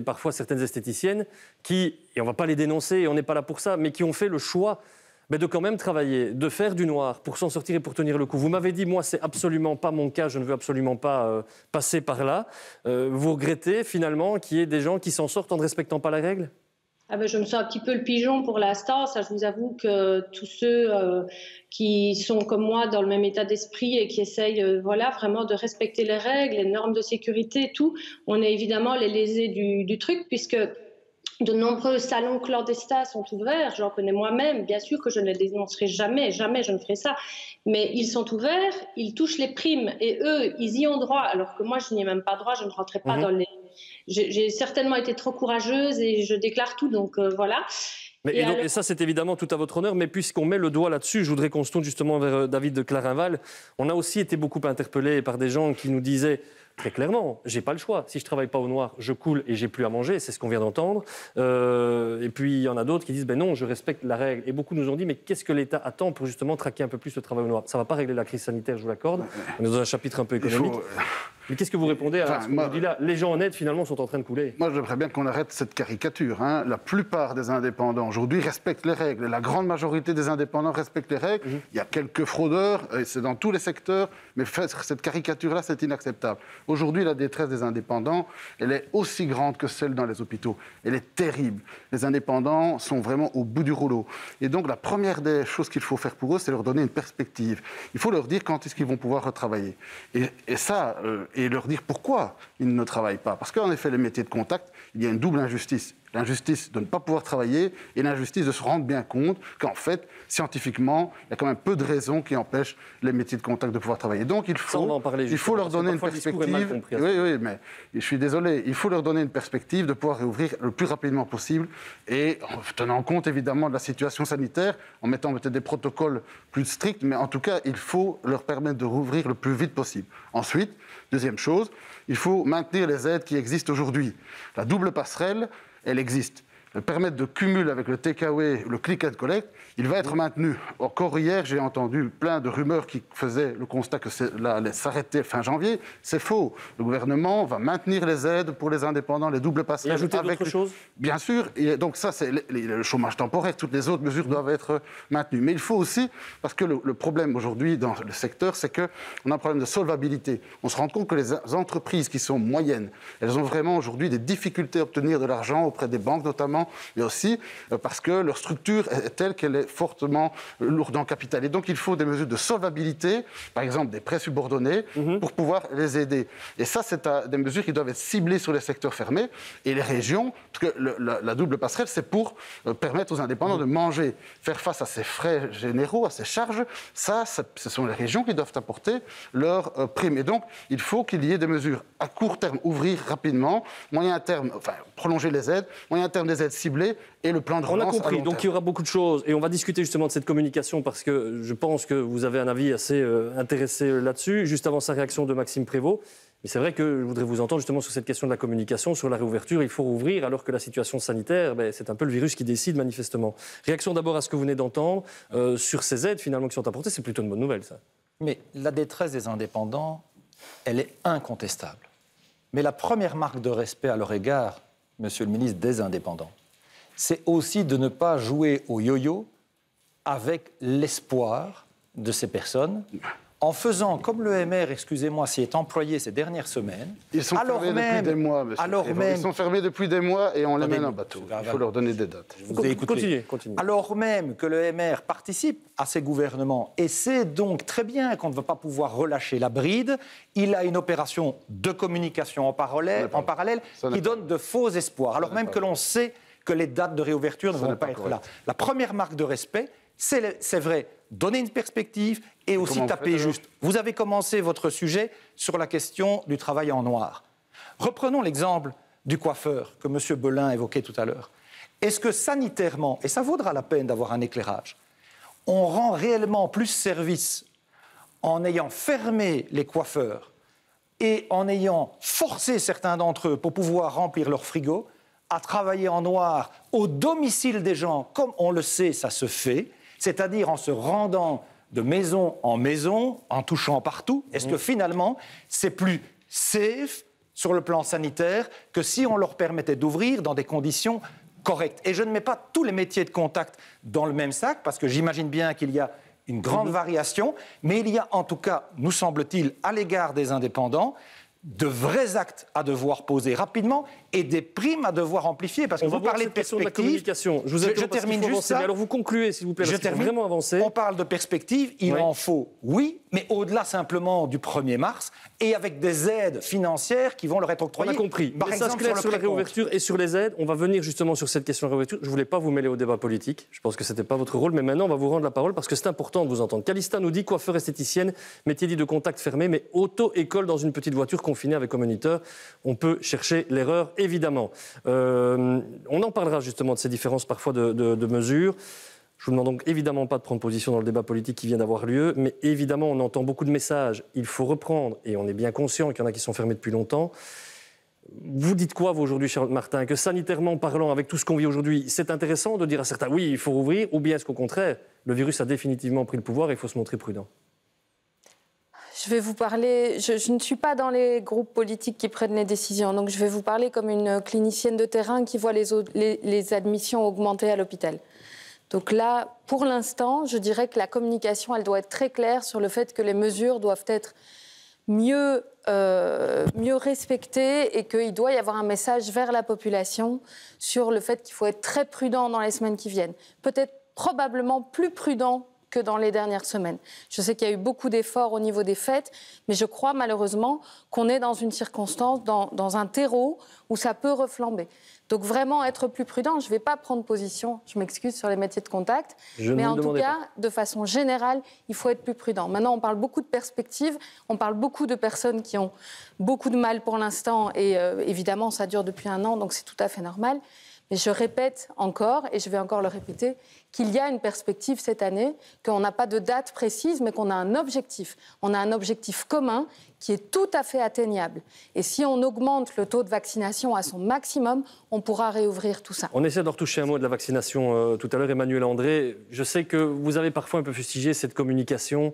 parfois certaines esthéticiennes qui, et on ne va pas les dénoncer, et on n'est pas là pour ça, mais qui ont fait le choix de quand même travailler, de faire du noir pour s'en sortir et pour tenir le coup. Vous m'avez dit, moi, c'est absolument pas mon cas, je ne veux absolument pas passer par là. Vous regrettez finalement qu'il y ait des gens qui s'en sortent en ne respectant pas la règle ? Je me sens un petit peu le pigeon pour l'instant. Ça, je vous avoue que tous ceux qui sont comme moi dans le même état d'esprit et qui essayent vraiment de respecter les règles, les normes de sécurité et tout, on est évidemment les lésés du truc puisque de nombreux salons clandestins sont ouverts. J'en connais moi-même. Bien sûr que je ne les dénoncerai jamais je ne ferai ça. Mais ils sont ouverts, ils touchent les primes et eux, ils y ont droit alors que moi, je n'y ai même pas droit, je ne rentrerai pas dans les... J'ai certainement été trop courageuse et je déclare tout, donc voilà. Et ça, c'est évidemment tout à votre honneur, mais puisqu'on met le doigt là-dessus, je voudrais qu'on se tourne justement vers David de Clarinval. On a aussi été beaucoup interpellés par des gens qui nous disaient très clairement, j'ai pas le choix. Si je travaille pas au noir, je coule et j'ai plus à manger. C'est ce qu'on vient d'entendre. Et puis il y en a d'autres qui disent non, je respecte la règle. Et beaucoup nous ont dit mais qu'est-ce que l'État attend pour justement traquer un peu plus le travail au noir ? Ça va pas régler la crise sanitaire, je vous l'accorde. On est dans un chapitre un peu économique. Mais qu'est-ce que vous répondez à ce qu'on dit là ? Les gens en aide finalement sont en train de couler. Moi, j'aimerais bien qu'on arrête cette caricature. La plupart des indépendants aujourd'hui respectent les règles. La grande majorité des indépendants respectent les règles. Il y a quelques fraudeurs, et c'est dans tous les secteurs, mais cette caricature-là, c'est inacceptable. Aujourd'hui, la détresse des indépendants, elle est aussi grande que celle dans les hôpitaux. Elle est terrible. Les indépendants sont vraiment au bout du rouleau. Et donc, la première des choses qu'il faut faire pour eux, c'est leur donner une perspective. Il faut leur dire quand est-ce qu'ils vont pouvoir retravailler. Et leur dire pourquoi ils ne travaillent pas. Parce qu'en effet, les métiers de contact, il y a une double injustice. L'injustice de ne pas pouvoir travailler et l'injustice de se rendre bien compte qu'en fait, scientifiquement, il y a quand même peu de raisons qui empêchent les métiers de contact de pouvoir travailler. Donc il faut leur donner une perspective. Oui, mais je suis désolé. Il faut leur donner une perspective de pouvoir réouvrir le plus rapidement possible et en tenant compte évidemment de la situation sanitaire, en mettant peut-être des protocoles plus stricts, mais en tout cas, il faut leur permettre de rouvrir le plus vite possible. Ensuite, deuxième chose, il faut maintenir les aides qui existent aujourd'hui. La double passerelle, elle existe. Le permettre de cumul avec le takeaway, le click and collect, il va être maintenu. Encore hier, j'ai entendu plein de rumeurs qui faisaient le constat que ça allait s'arrêter fin janvier. C'est faux. Le gouvernement va maintenir les aides pour les indépendants, les doubles passerelles. Et ajouter d'autres choses ? Bien sûr. Et donc ça, c'est le chômage temporaire. Toutes les autres mesures doivent être maintenues. Mais il faut aussi, parce que le problème aujourd'hui dans le secteur, c'est qu'on a un problème de solvabilité. On se rend compte que les entreprises qui sont moyennes, elles ont vraiment aujourd'hui des difficultés à obtenir de l'argent auprès des banques notamment, financièrement, mais aussi parce que leur structure est telle qu'elle est fortement lourde en capital. Et donc, il faut des mesures de solvabilité, par exemple des prêts subordonnés, pour pouvoir les aider. Et ça, c'est des mesures qui doivent être ciblées sur les secteurs fermés. Et les régions, parce que la double passerelle, c'est pour permettre aux indépendants de manger, faire face à ces frais généraux, à ces charges. Ça, ce sont les régions qui doivent apporter leurs primes. Et donc, il faut qu'il y ait des mesures à court terme, ouvrir rapidement, moyen terme, enfin, prolonger les aides, moyen terme des aides ciblées et le plan de relance. On a compris, à long donc terme. il y aura beaucoup de choses et on va discuter justement de cette communication parce que je pense que vous avez un avis assez intéressé là-dessus, juste avant sa réaction de Maxime Prévost. Mais c'est vrai que je voudrais vous entendre justement sur cette question de la communication, sur la réouverture. Il faut rouvrir alors que la situation sanitaire, c'est un peu le virus qui décide manifestement. Réaction d'abord à ce que vous venez d'entendre sur ces aides finalement qui sont apportées, c'est plutôt une bonne nouvelle ça. Mais la détresse des indépendants, elle est incontestable. Mais la première marque de respect à leur égard, Monsieur le ministre, des indépendants, c'est aussi de ne pas jouer au yo-yo avec l'espoir de ces personnes, en faisant, comme le MR, excusez-moi, s'y est employé ces dernières semaines... Ils sont fermés depuis des mois, monsieur Prévost. Ils sont fermés depuis des mois et on les mène en bateau. Il faut leur donner des dates. Continuez. Alors même que le MR participe à ces gouvernements et sait donc très bien qu'on ne va pas pouvoir relâcher la bride, il a une opération de communication en parallèle qui donne de faux espoirs, alors même que l'on sait que les dates de réouverture ne vont pas être là. La première marque de respect, c'est vrai, donner une perspective et aussi taper juste. Vous avez commencé votre sujet sur la question du travail en noir. Reprenons l'exemple du coiffeur que M. Belin évoquait tout à l'heure. Est-ce que sanitairement, et ça vaudra la peine d'avoir un éclairage, on rend réellement plus service en ayant fermé les coiffeurs et en ayant forcé certains d'entre eux pour pouvoir remplir leur frigo à travailler en noir au domicile des gens, comme on le sait, ça se fait, c'est-à-dire en se rendant de maison, en touchant partout. Est-ce que finalement, c'est plus safe sur le plan sanitaire que si on leur permettait d'ouvrir dans des conditions correctes? Et je ne mets pas tous les métiers de contact dans le même sac, parce que j'imagine bien qu'il y a une grande variation, mais il y a en tout cas, nous semble-t-il, à l'égard des indépendants, de vrais actes à devoir poser rapidement et des primes à devoir amplifier. Parce que vous parlez de perspective. Je termine juste ça. Mais alors vous concluez, s'il vous plaît, parce qu'il faut vraiment avancer. On parle de perspective, il en faut, oui, mais au-delà simplement du 1er mars et avec des aides financières qui vont leur être octroyées. On a compris. Par exemple, sur la réouverture et sur les aides, on va venir justement sur cette question de réouverture. Je ne voulais pas vous mêler au débat politique. Je pense que ce n'était pas votre rôle, mais maintenant on va vous rendre la parole parce que c'est important de vous entendre. Calista nous dit coiffeur esthéticienne, métier dit de contact fermé, mais auto-école dans une petite voiture confinée avec comme moniteur. On peut chercher l'erreur, évidemment. On en parlera justement de ces différences parfois de mesures. Je vous demande donc évidemment pas de prendre position dans le débat politique qui vient d'avoir lieu, mais évidemment on entend beaucoup de messages. Il faut reprendre, et on est bien conscient qu'il y en a qui sont fermés depuis longtemps. Vous dites quoi, vous, aujourd'hui, Charlotte Martin, que sanitairement parlant, avec tout ce qu'on vit aujourd'hui, c'est intéressant de dire à certains oui, il faut rouvrir, ou bien est-ce qu'au contraire, le virus a définitivement pris le pouvoir et il faut se montrer prudent? Je vais vous parler, je ne suis pas dans les groupes politiques qui prennent les décisions, donc je vais vous parler comme une clinicienne de terrain qui voit les admissions augmenter à l'hôpital. Donc là, pour l'instant, je dirais que la communication, elle doit être très claire sur le fait que les mesures doivent être mieux respectées et qu'il doit y avoir un message vers la population sur le fait qu'il faut être très prudent dans les semaines qui viennent. Peut-être probablement plus prudent que dans les dernières semaines. Je sais qu'il y a eu beaucoup d'efforts au niveau des fêtes, mais je crois malheureusement qu'on est dans une circonstance, dans un terreau où ça peut reflamber. Donc vraiment être plus prudent, je ne vais pas prendre position, je m'excuse, sur les métiers de contact, mais en tout cas, de façon générale, il faut être plus prudent. Maintenant, on parle beaucoup de perspectives, on parle beaucoup de personnes qui ont beaucoup de mal pour l'instant, et évidemment, ça dure depuis 1 an, donc c'est tout à fait normal. Mais je répète encore, et je vais encore le répéter, qu'il y a une perspective cette année, qu'on n'a pas de date précise, mais qu'on a un objectif. On a un objectif commun qui est tout à fait atteignable. Et si on augmente le taux de vaccination à son maximum, on pourra réouvrir tout ça. On essaie de retoucher un mot de la vaccination tout à l'heure. Emmanuel André, je sais que vous avez parfois un peu fustigé cette communication.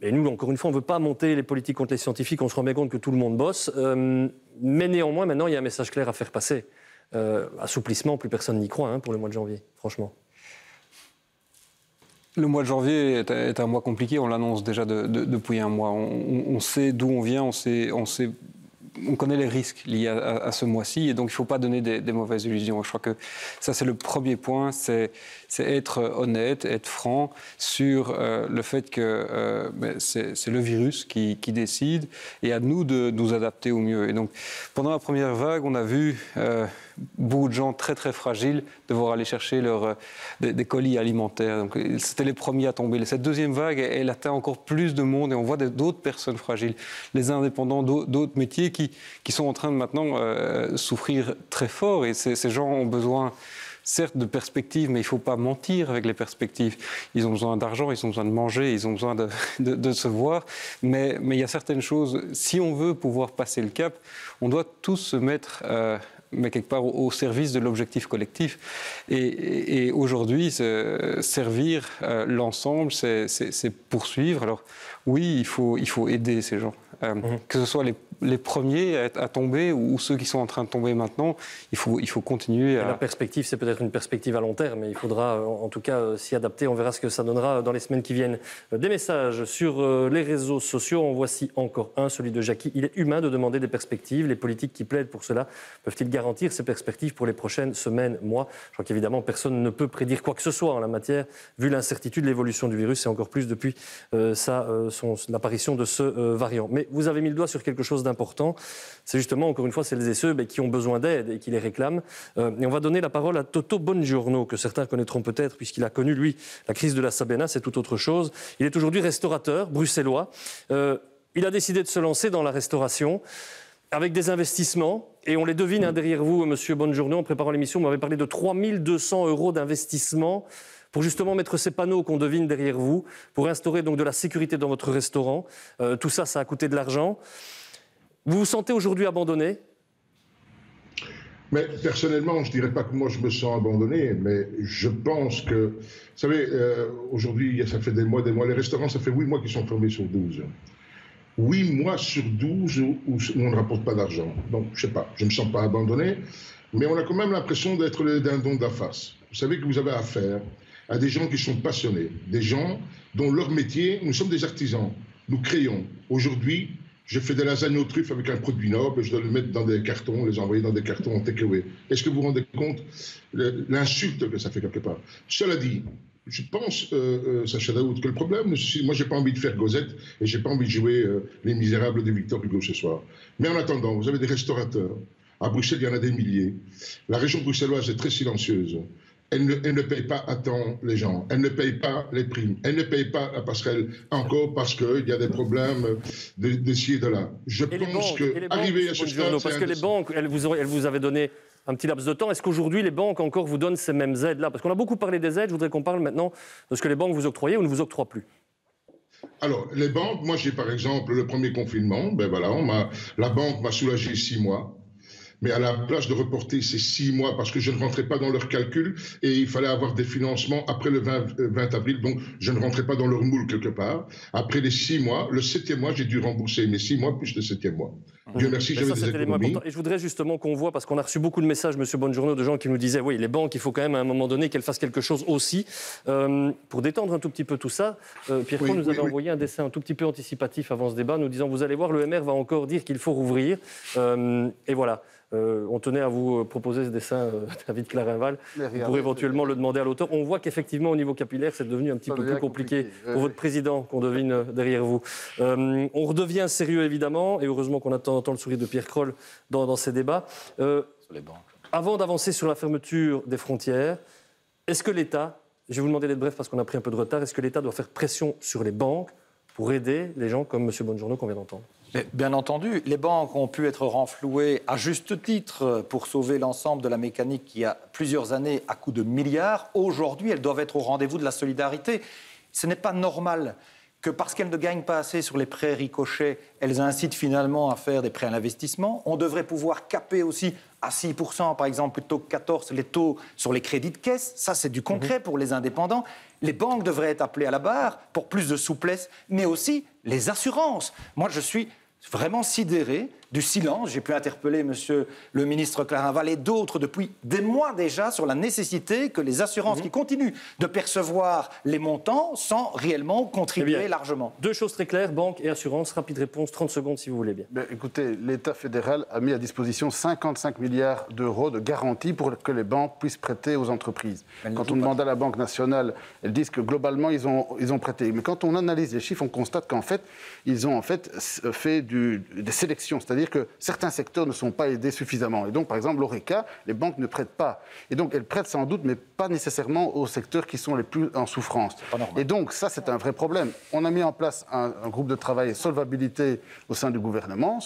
Et nous, encore une fois, on ne veut pas monter les politiques contre les scientifiques, on se rend bien compte que tout le monde bosse. Mais néanmoins, maintenant, il y a un message clair à faire passer. Assouplissement, plus personne n'y croit pour le mois de janvier, franchement. Le mois de janvier est un mois compliqué, on l'annonce déjà depuis un mois. On sait d'où on vient, on sait on connaît les risques liés à ce mois-ci, et donc il ne faut pas donner des mauvaises illusions. Je crois que ça, c'est le premier point, c'est être honnête, être franc sur le fait que c'est le virus qui décide, et à nous de nous adapter au mieux. Et donc, pendant la première vague, on a vu beaucoup de gens très très fragiles devoir aller chercher des colis alimentaires. Donc, c'était les premiers à tomber. Cette deuxième vague, elle atteint encore plus de monde, et on voit d'autres personnes fragiles, les indépendants d'autres métiers qui sont en train de maintenant souffrir très fort. Et ces gens ont besoin, certes, de perspectives, mais il ne faut pas mentir avec les perspectives. Ils ont besoin d'argent, ils ont besoin de manger, ils ont besoin de se voir. Mais il y a certaines choses, si on veut pouvoir passer le cap, on doit tous se mettre mais quelque part au service de l'objectif collectif. Et aujourd'hui, servir l'ensemble, c'est poursuivre. Alors oui, il faut aider ces gens. Que ce soit les premiers à tomber ou ceux qui sont en train de tomber maintenant, il faut continuer à... La perspective, c'est peut-être une perspective à long terme, mais il faudra en tout cas s'y adapter. On verra ce que ça donnera dans les semaines qui viennent. Des messages sur les réseaux sociaux. En voici encore un, celui de Jackie. Il est humain de demander des perspectives. Les politiques qui plaident pour cela peuvent-ils garantir ces perspectives pour les prochaines semaines, mois? Je crois qu'évidemment, personne ne peut prédire quoi que ce soit en la matière, vu l'incertitude, l'évolution du virus, et encore plus depuis l'apparition de ce variant. Mais vous avez mis le doigt sur quelque chose d'important. C'est justement, encore une fois, celles et ceux qui ont besoin d'aide et qui les réclament. Et on va donner la parole à Toto Bongiorno, que certains connaîtront peut-être, puisqu'il a connu, lui, la crise de la Sabena, c'est tout autre chose. Il est aujourd'hui restaurateur bruxellois. Il a décidé de se lancer dans la restauration avec des investissements, et on les devine derrière vous, Monsieur Bongiorno, en préparant l'émission, vous m'avez parlé de 3 200 € d'investissement pour justement mettre ces panneaux qu'on devine derrière vous, pour instaurer donc de la sécurité dans votre restaurant. Tout ça, ça a coûté de l'argent. Vous vous sentez aujourd'hui abandonné? Mais personnellement, je ne dirais pas que moi je me sens abandonné, mais je pense que, vous savez, aujourd'hui, ça fait des mois, les restaurants, ça fait 8 mois qu'ils sont fermés sur 12. 8 mois sur 12 où on ne rapporte pas d'argent. Donc, je ne sais pas, je ne me sens pas abandonné, mais on a quand même l'impression d'être les dindons de la face. Vous savez que vous avez affaire à des gens qui sont passionnés, des gens dont leur métier, nous sommes des artisans, nous créons. Aujourd'hui, je fais des lasagnes aux truffes avec un produit noble, je dois le mettre dans des cartons, les envoyer dans des cartons en take-away. Est-ce que vous vous rendez compte l'insulte que ça fait quelque part? Cela dit, je pense, Sacha Daoud, que le problème, moi j'ai pas envie de faire Gosette et j'ai pas envie de jouer Les Misérables de Victor Hugo ce soir. Mais en attendant, vous avez des restaurateurs. À Bruxelles, il y en a des milliers. La région bruxelloise est très silencieuse. Elle ne paye pas à temps les gens. Elle ne paye pas les primes. Elle ne paye pas la passerelle encore parce qu'il y a des problèmes de ci et de là. Je pense qu'arriver à ce stade... Parce que les banques, elles vous avaient donné un petit laps de temps. Est-ce qu'aujourd'hui, les banques encore vous donnent ces mêmes aides-là? Parce qu'on a beaucoup parlé des aides. Je voudrais qu'on parle maintenant de ce que les banques vous octroyaient ou ne vous octroient plus. Alors, les banques, moi j'ai par exemple le premier confinement, la banque m'a soulagé 6 mois. Mais à la place de reporter ces 6 mois, parce que je ne rentrais pas dans leur calcul, et il fallait avoir des financements après le 20 avril, donc je ne rentrais pas dans leur moule quelque part. Après les 6 mois, le 7e mois, j'ai dû rembourser mes 6 mois plus le 7e mois. Dieu merci, j'avais des économies. Et je voudrais justement qu'on voit, parce qu'on a reçu beaucoup de messages, Monsieur Bongiorno, de gens qui nous disaient, oui, les banques, il faut quand même à un moment donné qu'elles fassent quelque chose aussi. Pour détendre un tout petit peu tout ça, Pierre Paul nous avait envoyé un dessin un tout petit peu anticipatif avant ce débat, nous disant, vous allez voir, le MR va encore dire qu'il faut rouvrir. Et voilà. On tenait à vous proposer ce dessin, David Clarinval, pour éventuellement le demander à l'auteur. On voit qu'effectivement, au niveau capillaire, c'est devenu un petit peu plus compliqué pour votre président qu'on devine derrière vous. On redevient sérieux, évidemment, et heureusement qu'on entend le sourire de Pierre Kroll dans ces débats. Avant d'avancer sur la fermeture des frontières, est-ce que l'État, je vais vous demander d'être bref parce qu'on a pris un peu de retard, est-ce que l'État doit faire pression sur les banques pour aider les gens comme M. Bongiorno qu'on vient d'entendre? Mais bien entendu, les banques ont pu être renflouées à juste titre pour sauver l'ensemble de la mécanique qui a plusieurs années à coût de milliards. Aujourd'hui, elles doivent être au rendez-vous de la solidarité. Ce n'est pas normal que parce qu'elles ne gagnent pas assez sur les prêts ricochets, elles incitent finalement à faire des prêts à l'investissement. On devrait pouvoir caper aussi à 6%, par exemple, plutôt que 14%, les taux sur les crédits de caisse. Ça, c'est du concret pour les indépendants. Les banques devraient être appelées à la barre pour plus de souplesse, mais aussi les assurances. Moi, je suis vraiment sidéré du silence. J'ai pu interpeller monsieur le ministre Clarinval et d'autres depuis des mois déjà sur la nécessité que les assurances qui continuent de percevoir les montants sans réellement contribuer largement. Deux choses très claires, banque et assurance. Rapide réponse, 30 secondes si vous voulez bien. Écoutez, l'État fédéral a mis à disposition 55 milliards d'euros de garantie pour que les banques puissent prêter aux entreprises. Quand on demande à la Banque nationale, elles disent que globalement, ils ont prêté. Mais quand on analyse les chiffres, on constate qu'en fait, ils ont fait des sélections. C'est-à-dire que certains secteurs ne sont pas aidés suffisamment. Et donc, par exemple, l'ORECA, les banques ne prêtent pas. Et donc, elles prêtent sans doute, mais pas nécessairement aux secteurs qui sont les plus en souffrance. Et donc, ça, c'est un vrai problème. On a mis en place un groupe de travail solvabilité au sein du gouvernement,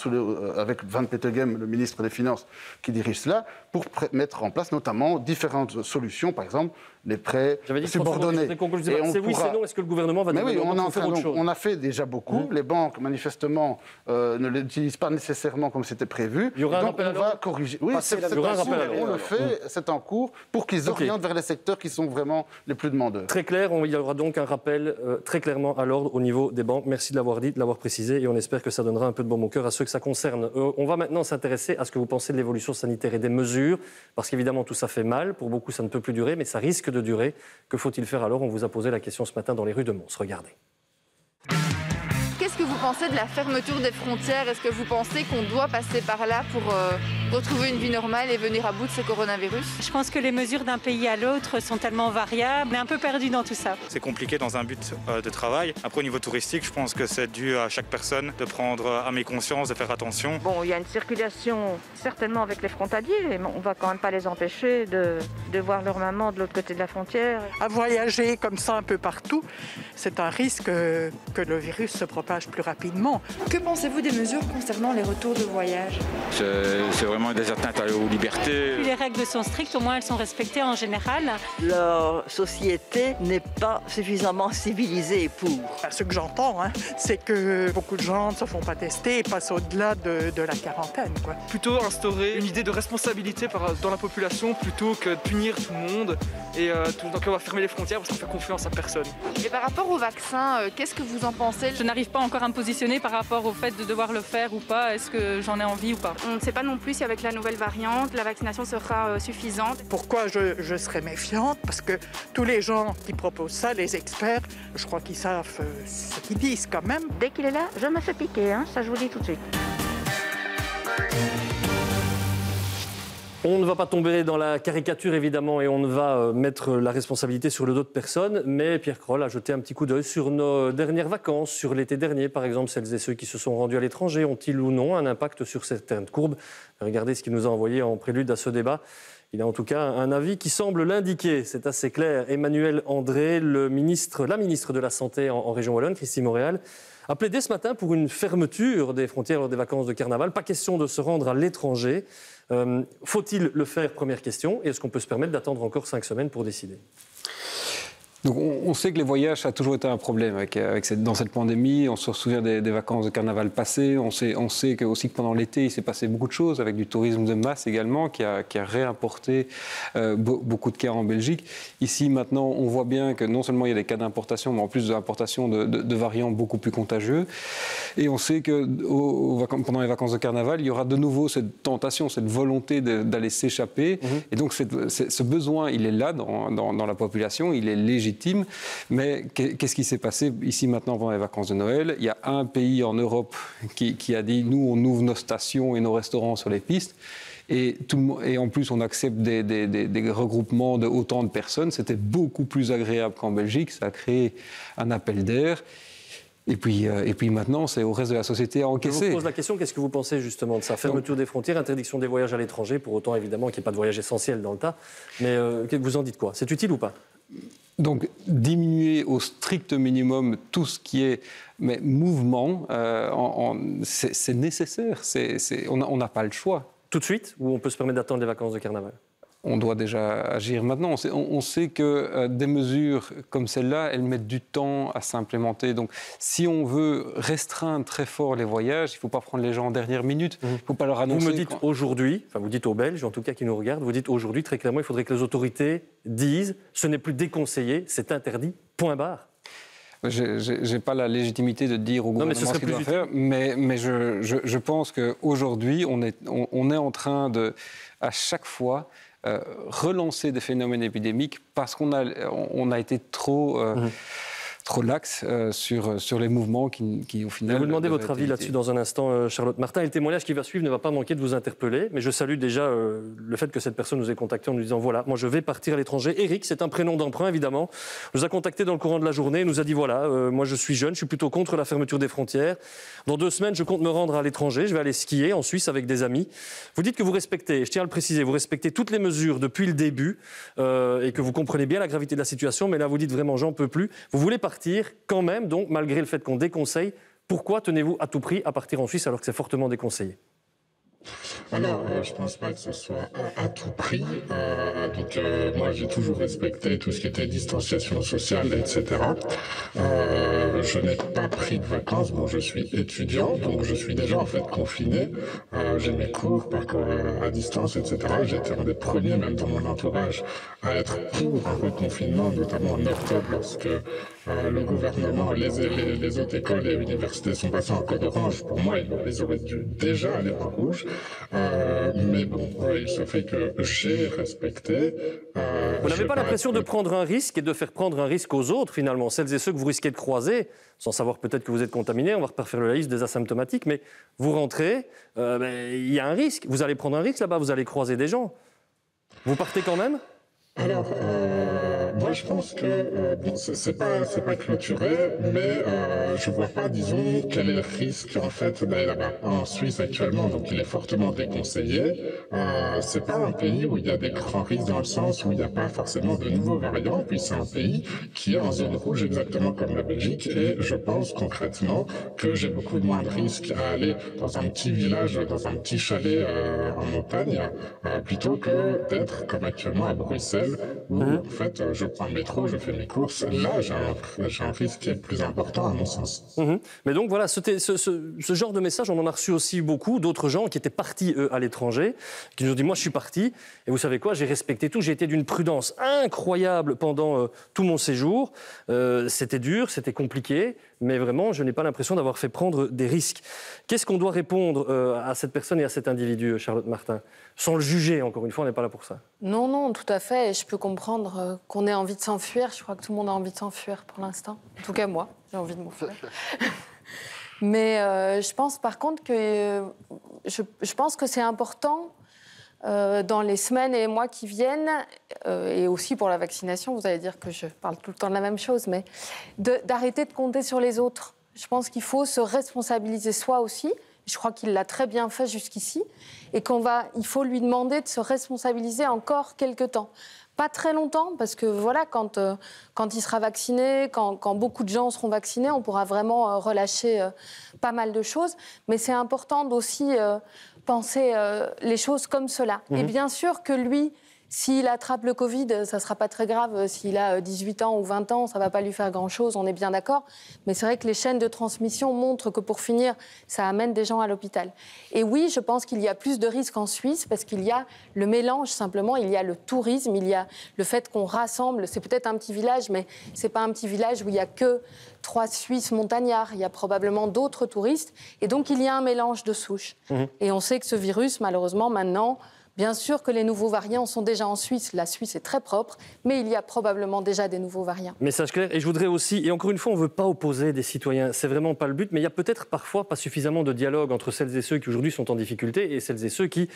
avec Van Petegem, le ministre des Finances, qui dirige cela, pour mettre en place notamment différentes solutions, par exemple, les prêts subordonnés. C'est oui, c'est non. Est-ce que le gouvernement va faire autre chose? On a fait déjà beaucoup. Les banques, manifestement, ne l'utilisent pas nécessairement comme c'était prévu. Il y aura donc, on va corriger. Oui, on le fait, c'est en cours, pour qu'ils orientent vers les secteurs qui sont vraiment les plus demandeurs. Très clair, il y aura donc un rappel très clairement à l'ordre au niveau des banques. Merci de l'avoir dit, de l'avoir précisé, et on espère que ça donnera un peu de baume au cœur à ceux que ça concerne. On va maintenant s'intéresser à ce que vous pensez de l'évolution sanitaire et des mesures, parce qu'évidemment tout ça fait mal, pour beaucoup ça ne peut plus durer, mais ça risque de durer. Que faut-il faire alors? On vous a posé la question ce matin dans les rues de Mons. Regardez. Qu'est-ce que vous pensez de la fermeture des frontières? Est-ce que vous pensez qu'on doit passer par là pour retrouver une vie normale et venir à bout de ce coronavirus? Je pense que les mesures d'un pays à l'autre sont tellement variables. On est un peu perdu dans tout ça. C'est compliqué dans un but de travail. Après, au niveau touristique, je pense que c'est dû à chaque personne de prendre à mes consciences, de faire attention. Bon, il y a une circulation certainement avec les frontaliers, mais on ne va quand même pas les empêcher de voir leur maman de l'autre côté de la frontière. À voyager comme ça un peu partout, c'est un risque que le virus se propage plus rapidement. Que pensez-vous des mesures concernant les retours de voyage? C'est vraiment des atteintes aux libertés. Plus les règles sont strictes, au moins elles sont respectées en général. Leur société n'est pas suffisamment civilisée pour. Ce que j'entends, c'est que beaucoup de gens ne se font pas tester et passent au-delà de la quarantaine. Plutôt instaurer une idée de responsabilité dans la population plutôt que de punir tout le monde. Et donc on va fermer les frontières parce qu'on fait confiance à personne. Et par rapport au vaccin, qu'est-ce que vous en pensez? Je n'arrive pas encore à me positionner par rapport au fait de devoir le faire ou pas. Est-ce que j'en ai envie ou pas? On ne sait pas non plus si avec la nouvelle variante, la vaccination sera suffisante. Pourquoi je serais méfiante? Parce que tous les gens qui proposent ça, les experts, je crois qu'ils savent ce qu'ils disent quand même. Dès qu'il est là, je me fais piquer, ça je vous le dis tout de suite. On ne va pas tomber dans la caricature, évidemment, et on ne va mettre la responsabilité sur le dos de personne, mais Pierre Kroll a jeté un petit coup d'œil sur nos dernières vacances, sur l'été dernier, par exemple. Celles et ceux qui se sont rendus à l'étranger ont-ils ou non un impact sur certaines courbes? Regardez ce qu'il nous a envoyé en prélude à ce débat. Il a en tout cas un avis qui semble l'indiquer, c'est assez clair. Emmanuel André, la ministre de la Santé en région Wallonne, Christine Montréal, a plaidé ce matin pour une fermeture des frontières lors des vacances de carnaval. Pas question de se rendre à l'étranger. Faut-il le faire? Première question. Et est-ce qu'on peut se permettre d'attendre encore 5 semaines pour décider? Donc on sait que les voyages, ça a toujours été un problème dans cette pandémie. On se souvient des vacances de carnaval passées. On sait aussi que pendant l'été, il s'est passé beaucoup de choses avec du tourisme de masse également qui a réimporté beaucoup de cas en Belgique. Ici, maintenant, on voit bien que non seulement il y a des cas d'importation, mais en plus de l'importation de variants beaucoup plus contagieux. Et on sait que pendant les vacances de carnaval, il y aura de nouveau cette tentation, cette volonté d'aller s'échapper. Et donc ce besoin, il est là dans la population, il est légitime. Mais qu'est-ce qui s'est passé ici maintenant pendant les vacances de Noël? Il y a un pays en Europe qui a dit « nous, on ouvre nos stations et nos restaurants sur les pistes ». Et en plus, on accepte des regroupements de autant de personnes. C'était beaucoup plus agréable qu'en Belgique. Ça a créé un appel d'air. Et puis maintenant, c'est au reste de la société à encaisser. Je vous pose la question, qu'est-ce que vous pensez justement de ça? Fermeture des frontières, interdiction des voyages à l'étranger, pour autant évidemment qu'il n'y ait pas de voyage essentiel dans le tas. Mais vous en dites quoi? C'est utile ou pas? Donc, diminuer au strict minimum tout ce qui est mouvement, c'est nécessaire. On n'a pas le choix. Tout de suite? Ou on peut se permettre d'attendre les vacances de carnaval? On doit déjà agir maintenant. On sait que des mesures comme celle-là, elles mettent du temps à s'implémenter. Donc, si on veut restreindre très fort les voyages, il ne faut pas prendre les gens en dernière minute. Il ne faut pas leur annoncer... Vous me dites aujourd'hui, enfin vous dites aux Belges, en tout cas qui nous regardent, vous dites aujourd'hui très clairement, il faudrait que les autorités disent ce n'est plus déconseillé, c'est interdit, point barre. Je n'ai pas la légitimité de dire au gouvernement ce qu'il doit faire, mais je pense qu'aujourd'hui, on est en train de, à chaque fois, relancer des phénomènes épidémiques parce qu'on a été trop lax sur les mouvements qui au final... Je vais vous demander votre avis là-dessus dans un instant, Charlotte Martin. Et le témoignage qui va suivre ne va pas manquer de vous interpeller, mais je salue déjà le fait que cette personne nous ait contacté en nous disant voilà, moi je vais partir à l'étranger. Eric, c'est un prénom d'emprunt évidemment, nous a contacté dans le courant de la journée et nous a dit voilà, moi je suis jeune, je suis plutôt contre la fermeture des frontières. Dans 2 semaines, je compte me rendre à l'étranger, je vais aller skier en Suisse avec des amis. Vous dites que vous respectez, je tiens à le préciser, vous respectez toutes les mesures depuis le début et que vous comprenez bien la gravité de la situation, mais là vous dites vraiment j'en peux plus. Vous voulez partir quand même, donc, malgré le fait qu'on déconseille. Pourquoi tenez-vous à tout prix à partir en Suisse alors que c'est fortement déconseillé ? Alors, je ne pense pas que ce soit à tout prix. Moi, j'ai toujours respecté tout ce qui était distanciation sociale, etc. Je n'ai pas pris de vacances. Bon, je suis étudiant, donc je suis déjà en fait confiné. J'ai mes cours à distance, etc. J'étais un des premiers, même dans mon entourage, à être pour un reconfinement, notamment en octobre, lorsque le gouvernement, les autres écoles et universités sont passés en code orange. Pour moi, ils auraient dû déjà aller en rouge. Mais bon, il se fait que j'ai respecté. Vous n'avez pas l'impression de prendre un risque et de faire prendre un risque aux autres, finalement, celles et ceux que vous risquez de croiser, sans savoir peut-être que vous êtes contaminé, on va refaire la liste des asymptomatiques, mais vous rentrez, il y a un risque. Vous allez prendre un risque là-bas, vous allez croiser des gens. Vous partez quand même ? Alors, moi je pense que bon, c'est pas clôturé, mais je vois pas, disons, quel est le risque en fait d'aller là-bas. En Suisse actuellement, donc il est fortement déconseillé. C'est pas un pays où il y a des grands risques dans le sens où il n'y a pas forcément de nouveaux variants. Puis c'est un pays qui est en zone rouge exactement comme la Belgique, et je pense concrètement que j'ai beaucoup moins de risques à aller dans un petit village, dans un petit chalet en montagne, plutôt que d'être comme actuellement à Bruxelles. Où en fait je prends le métro, je fais mes courses. Là, j'ai un risque qui est plus important à mon sens. Mais donc voilà, ce genre de message, on en a reçu aussi beaucoup d'autres gens qui étaient partis, eux, à l'étranger, qui nous ont dit, moi je suis parti, et vous savez quoi, j'ai respecté tout, j'ai été d'une prudence incroyable pendant tout mon séjour. C'était dur, c'était compliqué, mais vraiment, je n'ai pas l'impression d'avoir fait prendre des risques. Qu'est-ce qu'on doit répondre à cette personne et à cet individu, Charlotte Martin ? Sans le juger, encore une fois, on n'est pas là pour ça. Non, tout à fait. Et je peux comprendre qu'on ait envie de s'enfuir. Je crois que tout le monde a envie de s'enfuir pour l'instant. En tout cas, moi, j'ai envie de m'enfuir. Mais je pense par contre que je pense que c'est important dans les semaines et les mois qui viennent, et aussi pour la vaccination, vous allez dire que je parle tout le temps de la même chose, mais d'arrêter de compter sur les autres. Je pense qu'il faut se responsabiliser soi aussi. Je crois qu'il l'a très bien fait jusqu'ici, et il faut lui demander de se responsabiliser encore quelques temps. Pas très longtemps, parce que voilà, quand il sera vacciné, quand beaucoup de gens seront vaccinés, on pourra vraiment relâcher pas mal de choses. Mais c'est important d'aussi penser les choses comme cela. Et bien sûr que lui, s'il attrape le Covid, ça ne sera pas très grave. S'il a 18 ans ou 20 ans, ça ne va pas lui faire grand-chose, on est bien d'accord. Mais c'est vrai que les chaînes de transmission montrent que, pour finir, ça amène des gens à l'hôpital. Et oui, je pense qu'il y a plus de risques en Suisse parce qu'il y a le mélange, simplement. Il y a le tourisme, il y a le fait qu'on rassemble. C'est peut-être un petit village, mais ce n'est pas un petit village où il n'y a que 3 Suisses montagnards. Il y a probablement d'autres touristes. Et donc, il y a un mélange de souches. Et on sait que ce virus, malheureusement, maintenant... Bien sûr que les nouveaux variants sont déjà en Suisse. La Suisse est très propre, mais il y a probablement déjà des nouveaux variants. Message clair. Et je voudrais aussi, et encore une fois, on ne veut pas opposer des citoyens. C'est vraiment pas le but, mais il y a peut-être parfois pas suffisamment de dialogue entre celles et ceux qui aujourd'hui sont en difficulté et celles et ceux qui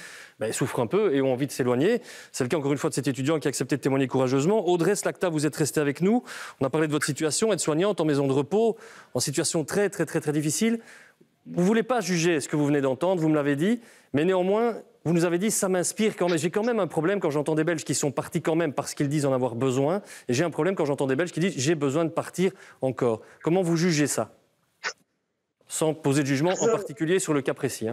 souffrent un peu et ont envie de s'éloigner. C'est le cas encore une fois de cet étudiant qui a accepté de témoigner courageusement. Audrey Slakta, vous êtes restée avec nous. On a parlé de votre situation, aide-soignante en maison de repos, en situation très très très très difficile. Vous ne voulez pas juger ce que vous venez d'entendre, vous me l'avez dit, mais néanmoins, vous nous avez dit, ça m'inspire quand même. J'ai quand même un problème quand j'entends des Belges qui sont partis quand même parce qu'ils disent en avoir besoin. Et j'ai un problème quand j'entends des Belges qui disent, j'ai besoin de partir encore. Comment vous jugez ça ? Sans poser de jugement, en particulier sur le cas précis.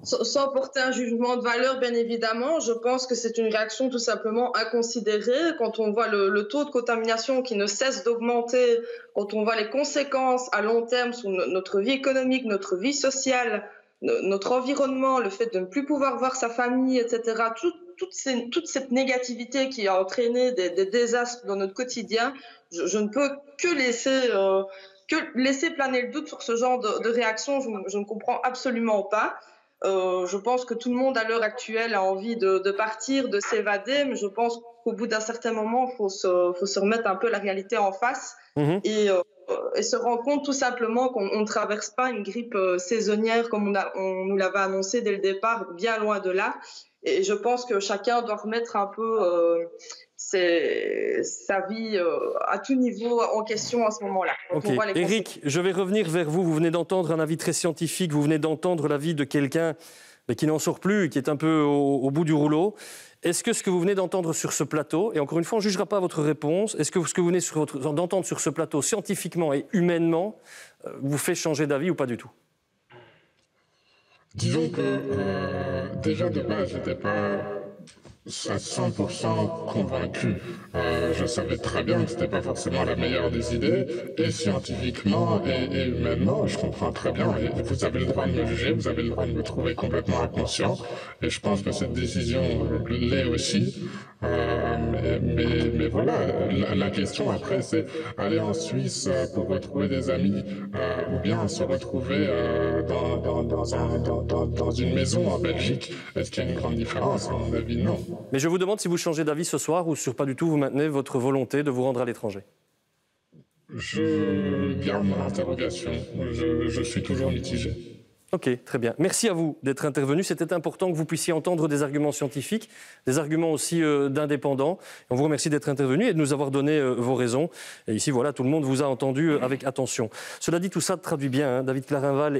Sans porter un jugement de valeur, bien évidemment, je pense que c'est une réaction tout simplement inconsidérée. Quand on voit le taux de contamination qui ne cesse d'augmenter, quand on voit les conséquences à long terme sur notre vie économique, notre vie sociale, notre environnement, le fait de ne plus pouvoir voir sa famille, etc., toute cette négativité qui a entraîné des désastres dans notre quotidien, je ne peux que laisser planer le doute sur ce genre de réaction. Je ne comprends absolument pas. Je pense que tout le monde à l'heure actuelle a envie de partir, de s'évader, mais je pense qu'au bout d'un certain moment, il faut se remettre un peu la réalité en face et se rendre compte tout simplement qu'on ne traverse pas une grippe saisonnière comme on nous l'avait annoncé dès le départ, bien loin de là. Et je pense que chacun doit remettre un peu sa vie à tout niveau en question à ce moment-là. Okay. Éric, je vais revenir vers vous. Vous venez d'entendre un avis très scientifique, vous venez d'entendre l'avis de quelqu'un qui n'en sort plus, qui est un peu au bout du rouleau. Est-ce que ce que vous venez d'entendre sur ce plateau, et encore une fois, on ne jugera pas votre réponse, est-ce que ce que vous venez d'entendre sur ce plateau, scientifiquement et humainement, vous fait changer d'avis ou pas du tout? Disons que déjà de base, je n'étais pas à 100% convaincu. Je savais très bien que c'était pas forcément la meilleure des idées, et scientifiquement et humainement, je comprends très bien, et vous avez le droit de me juger, vous avez le droit de me trouver complètement inconscient, et je pense que cette décision l'est aussi. Mais voilà, la question après, c'est aller en Suisse pour retrouver des amis, ou bien se retrouver dans une maison en Belgique. Est-ce qu'il y a une grande différence? À mon avis, non. Mais je vous demande si vous changez d'avis ce soir ou sur pas du tout, vous maintenez votre volonté de vous rendre à l'étranger. Je garde mon interrogation. Je suis toujours mitigé. Ok, très bien. Merci à vous d'être intervenu. C'était important que vous puissiez entendre des arguments scientifiques, des arguments aussi d'indépendants. On vous remercie d'être intervenu et de nous avoir donné vos raisons. Et ici, voilà, tout le monde vous a entendu avec attention. Cela dit, tout ça traduit bien, David Clarinval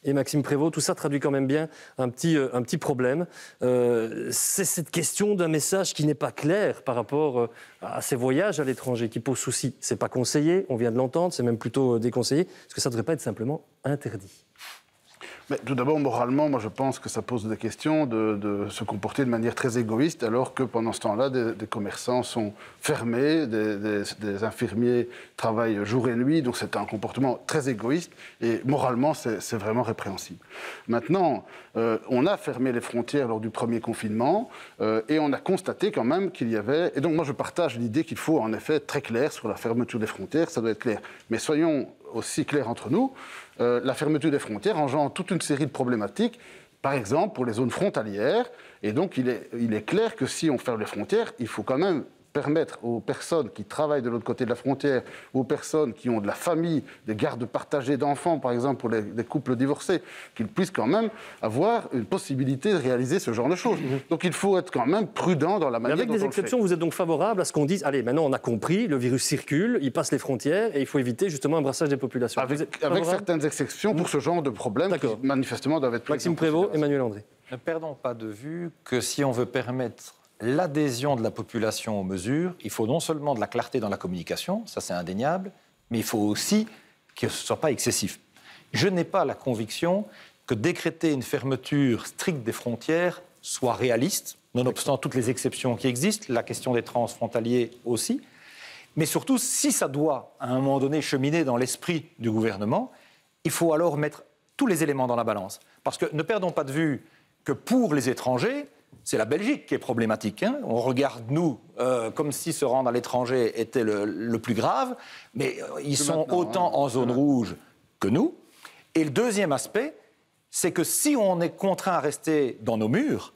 et Maxime Prévost, tout ça traduit quand même bien un petit problème. C'est cette question d'un message qui n'est pas clair par rapport à ces voyages à l'étranger qui pose souci. C'est pas conseillé, on vient de l'entendre, c'est même plutôt déconseillé. Est-ce que ça ne devrait pas être simplement interdit ? Mais tout d'abord, moralement, moi je pense que ça pose des questions de se comporter de manière très égoïste, alors que pendant ce temps-là, des commerçants sont fermés, des infirmiers travaillent jour et nuit, donc c'est un comportement très égoïste, et moralement, c'est vraiment répréhensible. Maintenant, on a fermé les frontières lors du premier confinement, et on a constaté quand même qu'il y avait... Et donc moi je partage l'idée qu'il faut en effet être très clair sur la fermeture des frontières, ça doit être clair. Mais soyons aussi clairs entre nous, la fermeture des frontières engendre toute une série de problématiques, par exemple pour les zones frontalières, et donc il est clair que si on ferme les frontières, il faut quand même permettre aux personnes qui travaillent de l'autre côté de la frontière, aux personnes qui ont de la famille, des gardes partagés d'enfants, par exemple pour les couples divorcés, qu'ils puissent quand même avoir une possibilité de réaliser ce genre de choses. Donc il faut être quand même prudent dans la manière dont on le fait. Avec des exceptions, vous êtes donc favorable à ce qu'on dise, allez, maintenant on a compris, le virus circule, il passe les frontières et il faut éviter justement un brassage des populations. Avec certaines exceptions pour ce genre de problèmes qui manifestement doivent être pris. Maxime Prévost, Emmanuel André. Ne perdons pas de vue que si on veut permettre l'adhésion de la population aux mesures, il faut non seulement de la clarté dans la communication, ça c'est indéniable, mais il faut aussi que ce ne soit pas excessif. Je n'ai pas la conviction que décréter une fermeture stricte des frontières soit réaliste, nonobstant toutes les exceptions qui existent, la question des transfrontaliers aussi, mais surtout, si ça doit à un moment donné cheminer dans l'esprit du gouvernement, il faut alors mettre tous les éléments dans la balance. Parce que ne perdons pas de vue que pour les étrangers, c'est la Belgique qui est problématique. Hein. On regarde, nous, comme si se rendre à l'étranger était le plus grave, mais ils sont autant en zone rouge que nous. Et le deuxième aspect, c'est que si on est contraint à rester dans nos murs,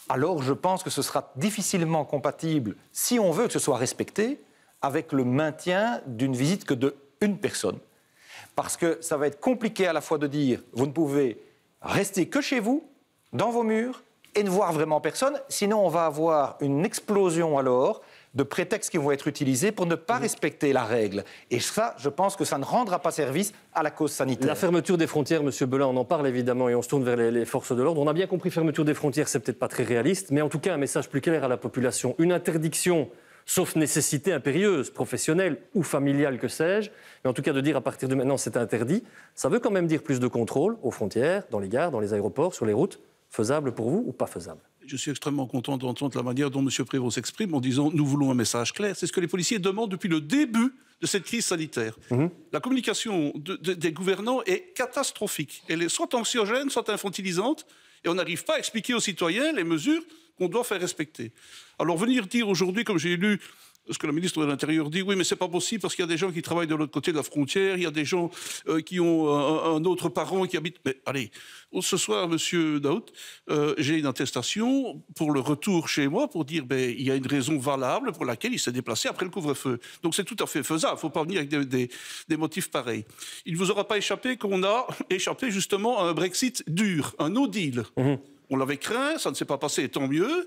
alors je pense que ce sera difficilement compatible, si on veut que ce soit respecté, avec le maintien d'une visite que d'une personne. Parce que ça va être compliqué à la fois de dire, vous ne pouvez rester que chez vous, dans vos murs, et ne voir vraiment personne, sinon on va avoir une explosion alors de prétextes qui vont être utilisés pour ne pas respecter la règle. Et ça, je pense que ça ne rendra pas service à la cause sanitaire. La fermeture des frontières, M. Belin, on en parle évidemment et on se tourne vers les forces de l'ordre. On a bien compris, fermeture des frontières, c'est peut-être pas très réaliste, mais en tout cas un message plus clair à la population. Une interdiction, sauf nécessité impérieuse, professionnelle ou familiale, que sais-je, mais en tout cas de dire à partir de maintenant c'est interdit, ça veut quand même dire plus de contrôle aux frontières, dans les gares, dans les aéroports, sur les routes. Faisable pour vous ou pas faisable? Je suis extrêmement content d'entendre la manière dont M. Prévost s'exprime en disant « nous voulons un message clair ». C'est ce que les policiers demandent depuis le début de cette crise sanitaire. La communication des gouvernants est catastrophique. Elle est soit anxiogène, soit infantilisante, et on n'arrive pas à expliquer aux citoyens les mesures qu'on doit faire respecter. Alors venir dire aujourd'hui, comme j'ai lu ce que la ministre de l'Intérieur dit, oui, mais c'est pas possible parce qu'il y a des gens qui travaillent de l'autre côté de la frontière, il y a des gens qui ont un autre parent qui habite... Mais allez, ce soir, monsieur Daoud, j'ai une attestation pour le retour chez moi pour dire il y a une raison valable pour laquelle il s'est déplacé après le couvre-feu. Donc c'est tout à fait faisable, il ne faut pas venir avec des motifs pareils. Il ne vous aura pas échappé qu'on a échappé justement à un Brexit dur, un no deal. On l'avait craint, ça ne s'est pas passé, tant mieux.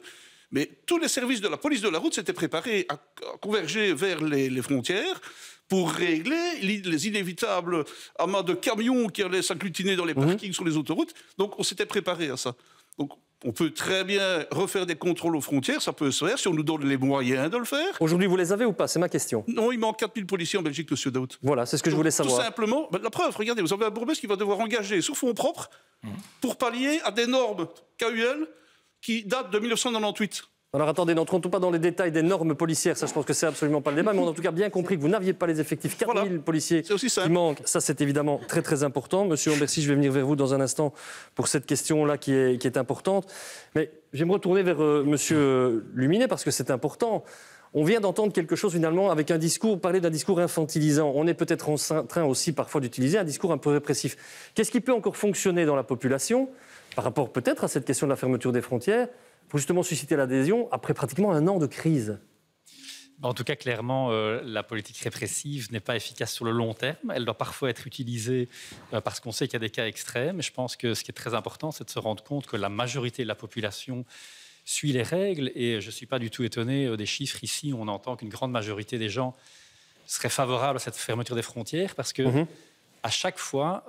Mais tous les services de la police de la route s'étaient préparés à converger vers les frontières pour régler les inévitables amas de camions qui allaient s'agglutiner dans les parkings sur les autoroutes. Donc on s'était préparé à ça. Donc on peut très bien refaire des contrôles aux frontières, ça peut se faire si on nous donne les moyens de le faire. Aujourd'hui, vous les avez ou pas? C'est ma question. Non, il manque 4000 policiers en Belgique, monsieur Daoud. Voilà, c'est ce que je voulais savoir. Tout simplement, la preuve, regardez, vous avez un bourgmestre qui va devoir engager sur fonds propres pour pallier à des normes KUL qui date de 1998. Alors attendez, n'entrons pas dans les détails des normes policières, ça je pense que c'est absolument pas le débat, mais on a en tout cas bien compris que vous n'aviez pas les effectifs, 4000 policiers qui manquent, ça c'est évidemment très très important. Monsieur Ambercy, je vais venir vers vous dans un instant pour cette question-là qui est importante, mais je vais me retourner vers monsieur Luminet parce que c'est important. On vient d'entendre quelque chose finalement avec un discours, parler d'un discours infantilisant. On est peut-être en train aussi parfois d'utiliser un discours un peu répressif. Qu'est-ce qui peut encore fonctionner dans la population par rapport peut-être à cette question de la fermeture des frontières pour justement susciter l'adhésion après pratiquement un an de crise? En tout cas, clairement, la politique répressive n'est pas efficace sur le long terme. Elle doit parfois être utilisée parce qu'on sait qu'il y a des cas extrêmes. Mais je pense que ce qui est très important, c'est de se rendre compte que la majorité de la population suit les règles. Et je ne suis pas du tout étonné des chiffres ici où on entend qu'une grande majorité des gens seraient favorables à cette fermeture des frontières parce que à chaque fois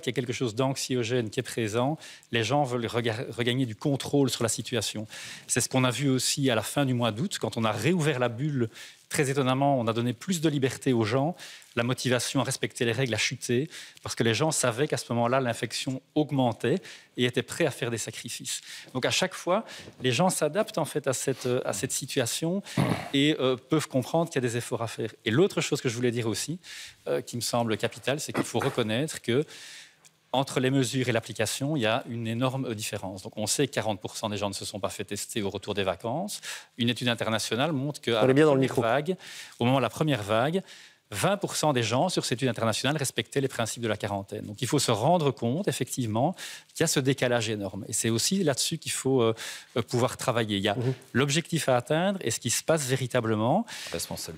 qu'il y a quelque chose d'anxiogène qui est présent, les gens veulent regagner du contrôle sur la situation. C'est ce qu'on a vu aussi à la fin du mois d'août, quand on a réouvert la bulle. Très étonnamment, on a donné plus de liberté aux gens. La motivation à respecter les règles a chuté parce que les gens savaient qu'à ce moment-là, l'infection augmentait et étaient prêts à faire des sacrifices. Donc à chaque fois, les gens s'adaptent en fait à cette situation et peuvent comprendre qu'il y a des efforts à faire. Et l'autre chose que je voulais dire aussi, qui me semble capitale, c'est qu'il faut reconnaître que entre les mesures et l'application, il y a une énorme différence. Donc, on sait que 40% des gens ne se sont pas fait tester au retour des vacances. Une étude internationale montre qu'au moment de la première vague, 20% des gens sur cette étude internationale respectaient les principes de la quarantaine. Donc, il faut se rendre compte, effectivement, qu'il y a ce décalage énorme. Et c'est aussi là-dessus qu'il faut pouvoir travailler. Il y a l'objectif à atteindre et ce qui se passe véritablement.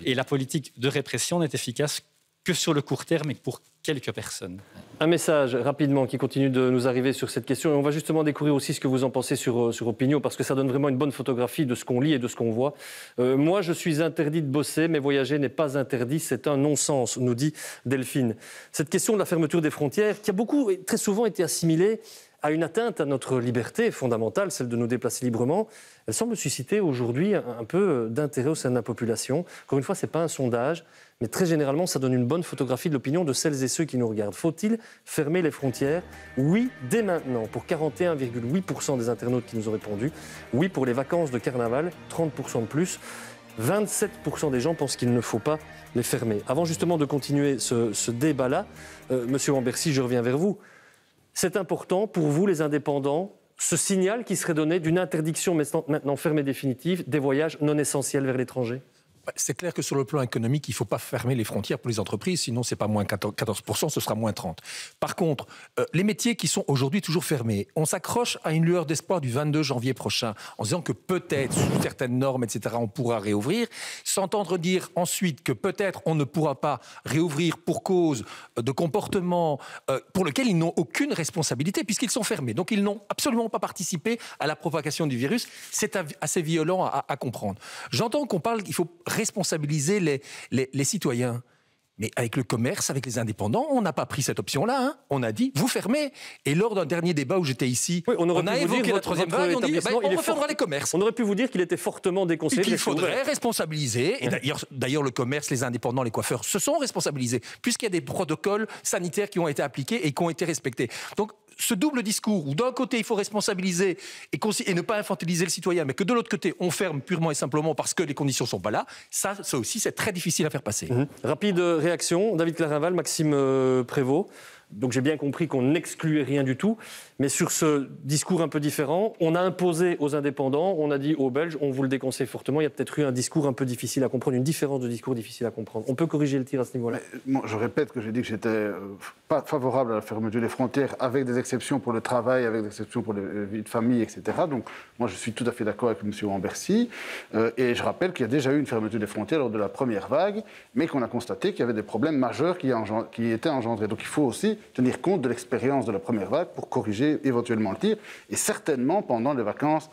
Et la politique de répression n'est efficace que sur le court terme et pour quelques personnes. Un message rapidement qui continue de nous arriver sur cette question et on va justement découvrir aussi ce que vous en pensez sur Opinion parce que ça donne vraiment une bonne photographie de ce qu'on lit et de ce qu'on voit. Moi, je suis interdit de bosser, mais voyager n'est pas interdit, c'est un non-sens, nous dit Delphine. Cette question de la fermeture des frontières qui a beaucoup et très souvent été assimilée à une atteinte à notre liberté fondamentale, celle de nous déplacer librement, elle semble susciter aujourd'hui un peu d'intérêt au sein de la population. Encore une fois, ce n'est pas un sondage, mais très généralement, ça donne une bonne photographie de l'opinion de celles et ceux qui nous regardent. Faut-il fermer les frontières? Oui, dès maintenant, pour 41,8% des internautes qui nous ont répondu. Oui, pour les vacances de carnaval, 30% de plus. 27% des gens pensent qu'il ne faut pas les fermer. Avant justement de continuer ce débat-là, Monsieur Ambercy, je reviens vers vous. C'est important pour vous, les indépendants, ce signal qui serait donné d'une interdiction maintenant fermée définitive des voyages non essentiels vers l'étranger? C'est clair que sur le plan économique, il ne faut pas fermer les frontières pour les entreprises, sinon ce n'est pas moins 14%, ce sera moins 30%. Par contre, les métiers qui sont aujourd'hui toujours fermés, on s'accroche à une lueur d'espoir du 22 janvier prochain, en disant que peut-être, sous certaines normes, etc., on pourra réouvrir, s'entendre dire ensuite que peut-être on ne pourra pas réouvrir pour cause de comportements pour lesquels ils n'ont aucune responsabilité, puisqu'ils sont fermés. Donc ils n'ont absolument pas participé à la propagation du virus. C'est assez violent à comprendre. J'entends qu'on parle qu'il faut responsabiliser les citoyens. Mais avec le commerce, avec les indépendants, on n'a pas pris cette option-là. Hein. On a dit, vous fermez. Et lors d'un dernier débat où j'étais ici, on a évoqué la troisième vague, on dit, on refermera les commerces. On aurait pu vous dire qu'il était fortement déconseillé. Et qu'il faudrait responsabiliser. Et d'ailleurs, le commerce, les indépendants, les coiffeurs se sont responsabilisés, puisqu'il y a des protocoles sanitaires qui ont été appliqués et qui ont été respectés. Donc, ce double discours où d'un côté il faut responsabiliser et ne pas infantiliser le citoyen, mais que de l'autre côté on ferme purement et simplement parce que les conditions ne sont pas là, ça aussi c'est très difficile à faire passer. Rapide réaction, David Clarinval, Maxime Prévost. Donc j'ai bien compris qu'on n'excluait rien du tout. Mais sur ce discours un peu différent, on a imposé aux indépendants, on a dit aux Belges, on vous le déconseille fortement. Il y a peut-être eu un discours un peu difficile à comprendre, une différence de discours difficile à comprendre. On peut corriger le tir à ce niveau-là. Moi, je répète que j'ai dit que j'étais pas favorable à la fermeture des frontières, avec des exceptions pour le travail, avec des exceptions pour les vies de famille, etc. Donc moi, je suis tout à fait d'accord avec M. Ambercy. Et je rappelle qu'il y a déjà eu une fermeture des frontières lors de la première vague, mais qu'on a constaté qu'il y avait des problèmes majeurs qui étaient engendrés. Donc il faut aussi tenir compte de l'expérience de la première vague pour corriger éventuellement le tir, et certainement pendant les vacances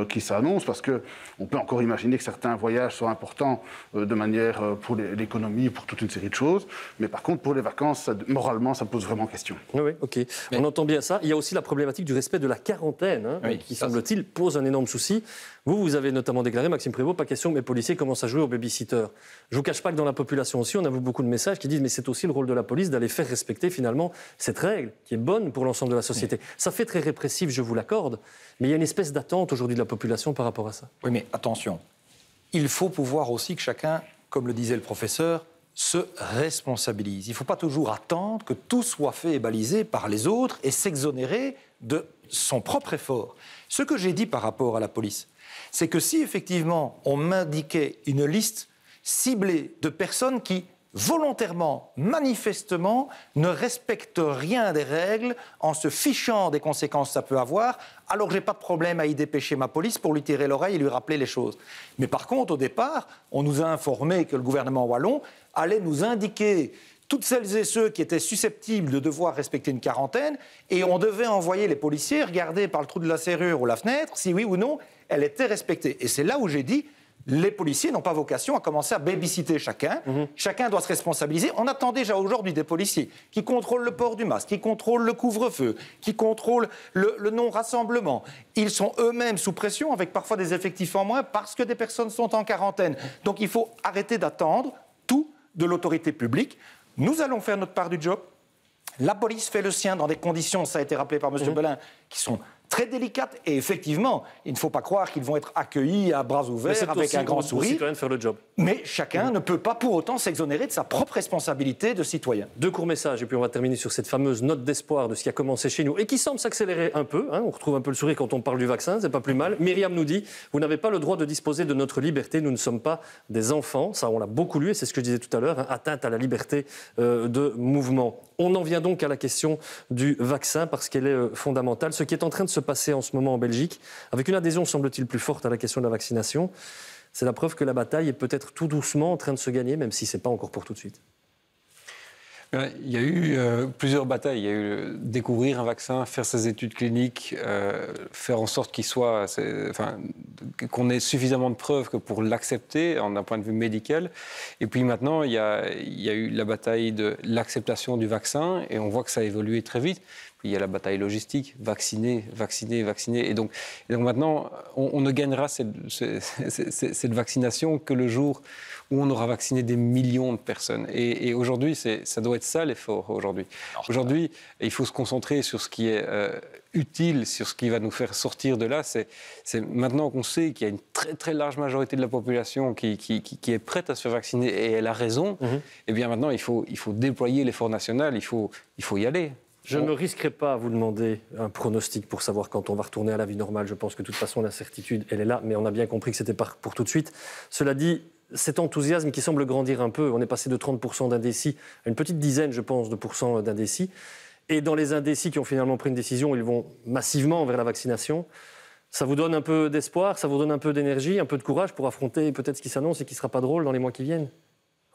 qui s'annoncent, parce qu'on peut encore imaginer que certains voyages soient importants de manière pour l'économie, pour toute une série de choses, mais par contre pour les vacances, moralement, ça pose vraiment question. Oui, ok. On entend bien ça. Il y a aussi la problématique du respect de la quarantaine, qui, semble-t-il, pose un énorme souci. Vous avez notamment déclaré, Maxime Prévost, pas question que mes policiers commencent à jouer au baby-sitter. Je ne vous cache pas que dans la population aussi, on a vu beaucoup de messages qui disent mais c'est aussi le rôle de la police d'aller faire respecter finalement cette règle qui est bonne pour l'ensemble de la société. Ça fait très répressif, je vous l'accorde, mais il y a une espèce d'attente aujourd'hui de la population par rapport à ça. Oui, mais attention, il faut pouvoir aussi que chacun, comme le disait le professeur, se responsabilise. Il ne faut pas toujours attendre que tout soit fait et balisé par les autres et s'exonérer de son propre effort. Ce que j'ai dit par rapport à la police, c'est que si effectivement on m'indiquait une liste ciblée de personnes qui volontairement, manifestement, ne respectent rien des règles en se fichant des conséquences que ça peut avoir, alors je n'ai pas de problème à y dépêcher ma police pour lui tirer l'oreille et lui rappeler les choses. Mais par contre, au départ, on nous a informé que le gouvernement wallon allait nous indiquer toutes celles et ceux qui étaient susceptibles de devoir respecter une quarantaine, et on devait envoyer les policiers regarder par le trou de la serrure ou la fenêtre si oui ou non elle était respectée. Et c'est là où j'ai dit, les policiers n'ont pas vocation à commencer à babysitter chacun. Chacun doit se responsabiliser. On attend déjà aujourd'hui des policiers qui contrôlent le port du masque, qui contrôlent le couvre-feu, qui contrôlent le non-rassemblement. Ils sont eux-mêmes sous pression, avec parfois des effectifs en moins, parce que des personnes sont en quarantaine. Donc il faut arrêter d'attendre tout de l'autorité publique. Nous allons faire notre part du job. La police fait le sien dans des conditions, ça a été rappelé par M. Belin, qui sont très délicates. Et effectivement, il ne faut pas croire qu'ils vont être accueillis à bras ouverts avec un grand sourire. Quand même faire le job. Mais chacun ne peut pas pour autant s'exonérer de sa propre responsabilité de citoyen. Deux courts messages, et puis on va terminer sur cette fameuse note d'espoir de ce qui a commencé chez nous et qui semble s'accélérer un peu. On retrouve un peu le sourire quand on parle du vaccin, c'est pas plus mal. Myriam nous dit, vous n'avez pas le droit de disposer de notre liberté, nous ne sommes pas des enfants. Ça, on l'a beaucoup lu, et c'est ce que je disais tout à l'heure, atteinte à la liberté de mouvement. On en vient donc à la question du vaccin, parce qu'elle est fondamentale. Ce qui est en train de se passer en ce moment en Belgique, avec une adhésion, semble-t-il, plus forte à la question de la vaccination, c'est la preuve que la bataille est peut-être tout doucement en train de se gagner, même si ce n'est pas encore pour tout de suite. Il y a eu plusieurs batailles. Il y a eu découvrir un vaccin, faire ses études cliniques, faire en sorte qu'il soit, qu'on ait suffisamment de preuves que pour l'accepter d'un point de vue médical. Et puis maintenant, il y a eu la bataille de l'acceptation du vaccin, et on voit que ça a évolué très vite. Puis il y a la bataille logistique, vacciner. Et donc maintenant, on ne gagnera cette vaccination que le jour où on aura vacciné des millions de personnes. Et aujourd'hui, ça doit être ça l'effort aujourd'hui. Aujourd'hui, il faut se concentrer sur ce qui est utile, sur ce qui va nous faire sortir de là. C'est maintenant qu'on sait qu'il y a une très très large majorité de la population qui est prête à se faire vacciner, et elle a raison, et bien maintenant il faut déployer l'effort national, il faut y aller. Je ne risquerai pas à vous demander un pronostic pour savoir quand on va retourner à la vie normale. Je pense que de toute façon, la certitude, elle est là, mais on a bien compris que ce n'était pas pour tout de suite. Cela dit, cet enthousiasme qui semble grandir un peu, on est passé de 30% d'indécis à une petite dizaine, je pense, de pourcents d'indécis. Et dans les indécis qui ont finalement pris une décision, ils vont massivement vers la vaccination. Ça vous donne un peu d'espoir, ça vous donne un peu d'énergie, un peu de courage pour affronter peut-être ce qui s'annonce et qui ne sera pas drôle dans les mois qui viennent?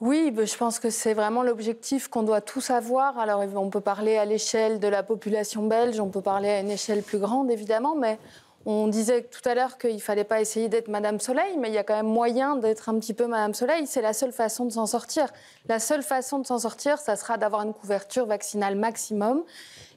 Oui, je pense que c'est vraiment l'objectif qu'on doit tous avoir. Alors, on peut parler à l'échelle de la population belge, on peut parler à une échelle plus grande, évidemment, mais on disait tout à l'heure qu'il ne fallait pas essayer d'être Madame Soleil, mais il y a quand même moyen d'être un petit peu Madame Soleil. C'est la seule façon de s'en sortir. La seule façon de s'en sortir, ça sera d'avoir une couverture vaccinale maximum.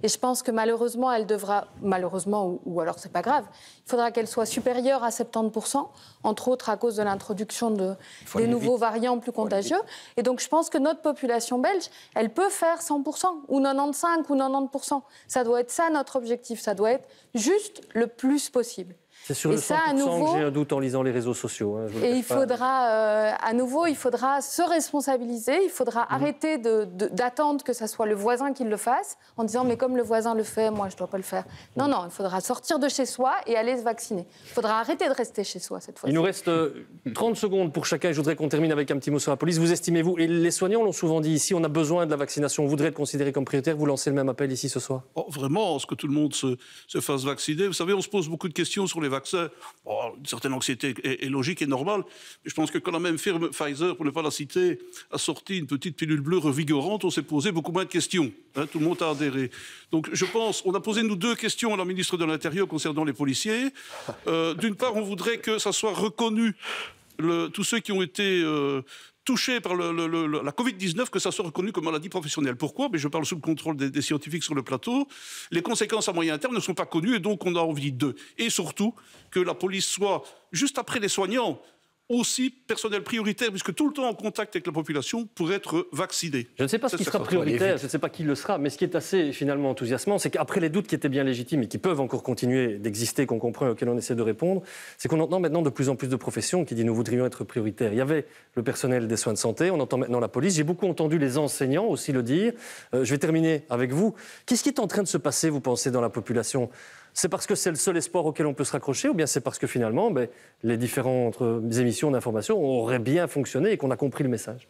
Et je pense que malheureusement, elle devra, malheureusement, ou alors c'est pas grave, il faudra qu'elle soit supérieure à 70%, entre autres à cause de l'introduction des nouveaux variants plus contagieux. Et donc je pense que notre population belge, elle peut faire 100%, ou 95% ou 90%. Ça doit être ça notre objectif, ça doit être juste le plus possible. C'est sur le 100% que j'ai un doute en lisant les réseaux sociaux. Hein, et il faudra, à nouveau, il faudra se responsabiliser, il faudra arrêter d'attendre que ce soit le voisin qui le fasse, en disant mais comme le voisin le fait, moi je ne dois pas le faire. Non, non, il faudra sortir de chez soi et aller se vacciner. Il faudra arrêter de rester chez soi cette fois-ci. Il nous reste 30 secondes pour chacun. Je voudrais qu'on termine avec un petit mot sur la police. Vous estimez-vous, et les soignants l'ont souvent dit ici, on a besoin de la vaccination, on voudrait être considéré comme prioritaire. Vous lancez le même appel ici ce soir? Vraiment, est-ce que tout le monde se fasse vacciner? Vous savez, on se pose beaucoup de questions sur les vaccins. Une certaine anxiété est logique et normale, mais je pense que quand la même firme Pfizer, pour ne pas la citer, a sorti une petite pilule bleue revigorante, on s'est posé beaucoup moins de questions. Hein, tout le monde a adhéré. Donc je pense, on a posé nous 2 questions à la ministre de l'Intérieur concernant les policiers. D'une part, on voudrait que ça soit reconnu, tous ceux qui ont été touchés par la Covid-19, que ça soit reconnu comme maladie professionnelle. Pourquoi? Je parle sous le contrôle des scientifiques sur le plateau. Les conséquences à moyen terme ne sont pas connues et donc on a envie d'eux. Et surtout, que la police soit, juste après les soignants, aussi personnel prioritaire, puisque tout le temps en contact avec la population pour être vacciné. Je ne sais pas ce qui sera prioritaire, je ne sais pas qui le sera, mais ce qui est assez finalement enthousiasmant, c'est qu'après les doutes qui étaient bien légitimes et qui peuvent encore continuer d'exister, qu'on comprend et auxquels on essaie de répondre, c'est qu'on entend maintenant de plus en plus de professions qui disent nous voudrions être prioritaires. Il y avait le personnel des soins de santé, on entend maintenant la police, j'ai beaucoup entendu les enseignants aussi le dire. Je vais terminer avec vous. Qu'est-ce qui est en train de se passer, vous pensez, dans la population ? C'est parce que c'est le seul espoir auquel on peut se raccrocher ou bien c'est parce que finalement, les différentes émissions d'information auraient bien fonctionné et qu'on a compris le message?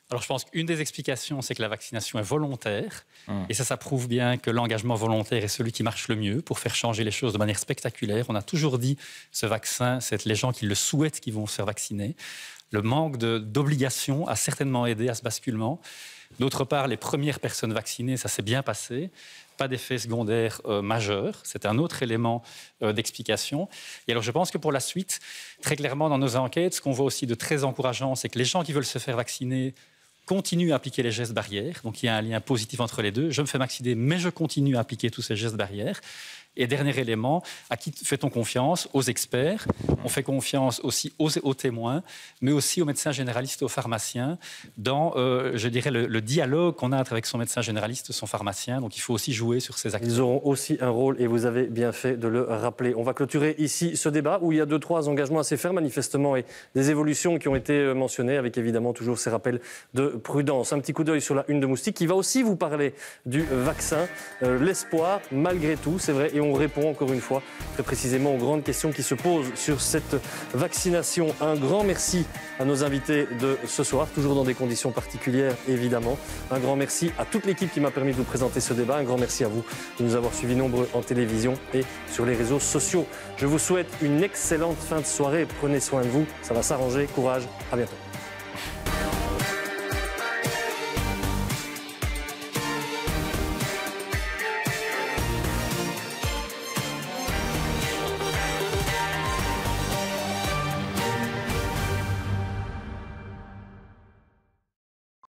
Alors je pense qu'une des explications, c'est que la vaccination est volontaire. Et ça prouve bien que l'engagement volontaire est celui qui marche le mieux pour faire changer les choses de manière spectaculaire. On a toujours dit ce vaccin, c'est les gens qui le souhaitent qui vont se faire vacciner. Le manque d'obligation a certainement aidé à ce basculement. D'autre part, les premières personnes vaccinées, ça s'est bien passé. Pas d'effet secondaire majeur. C'est un autre élément d'explication. Et alors, je pense que pour la suite, très clairement, dans nos enquêtes, ce qu'on voit aussi de très encourageant, c'est que les gens qui veulent se faire vacciner continuent à appliquer les gestes barrières. Donc, il y a un lien positif entre les deux. Je me fais vacciner, mais je continue à appliquer tous ces gestes barrières. Et dernier élément, à qui fait-on confiance? Aux experts. On fait confiance aussi aux témoins, mais aussi aux médecins généralistes et aux pharmaciens dans, je dirais, le dialogue qu'on a avec son médecin généraliste, son pharmacien. Donc il faut aussi jouer sur ces acteurs. Ils auront aussi un rôle et vous avez bien fait de le rappeler. On va clôturer ici ce débat où il y a 2-3 engagements assez fermes manifestement et des évolutions qui ont été mentionnées avec évidemment toujours ces rappels de prudence. Un petit coup d'œil sur la une de Moustique qui va aussi vous parler du vaccin. L'espoir malgré tout, c'est vrai, et on répond encore une fois très précisément aux grandes questions qui se posent sur cette vaccination. Un grand merci à nos invités de ce soir, toujours dans des conditions particulières évidemment. Un grand merci à toute l'équipe qui m'a permis de vous présenter ce débat. Un grand merci à vous de nous avoir suivis nombreux en télévision et sur les réseaux sociaux. Je vous souhaite une excellente fin de soirée. Prenez soin de vous, ça va s'arranger. Courage, à bientôt.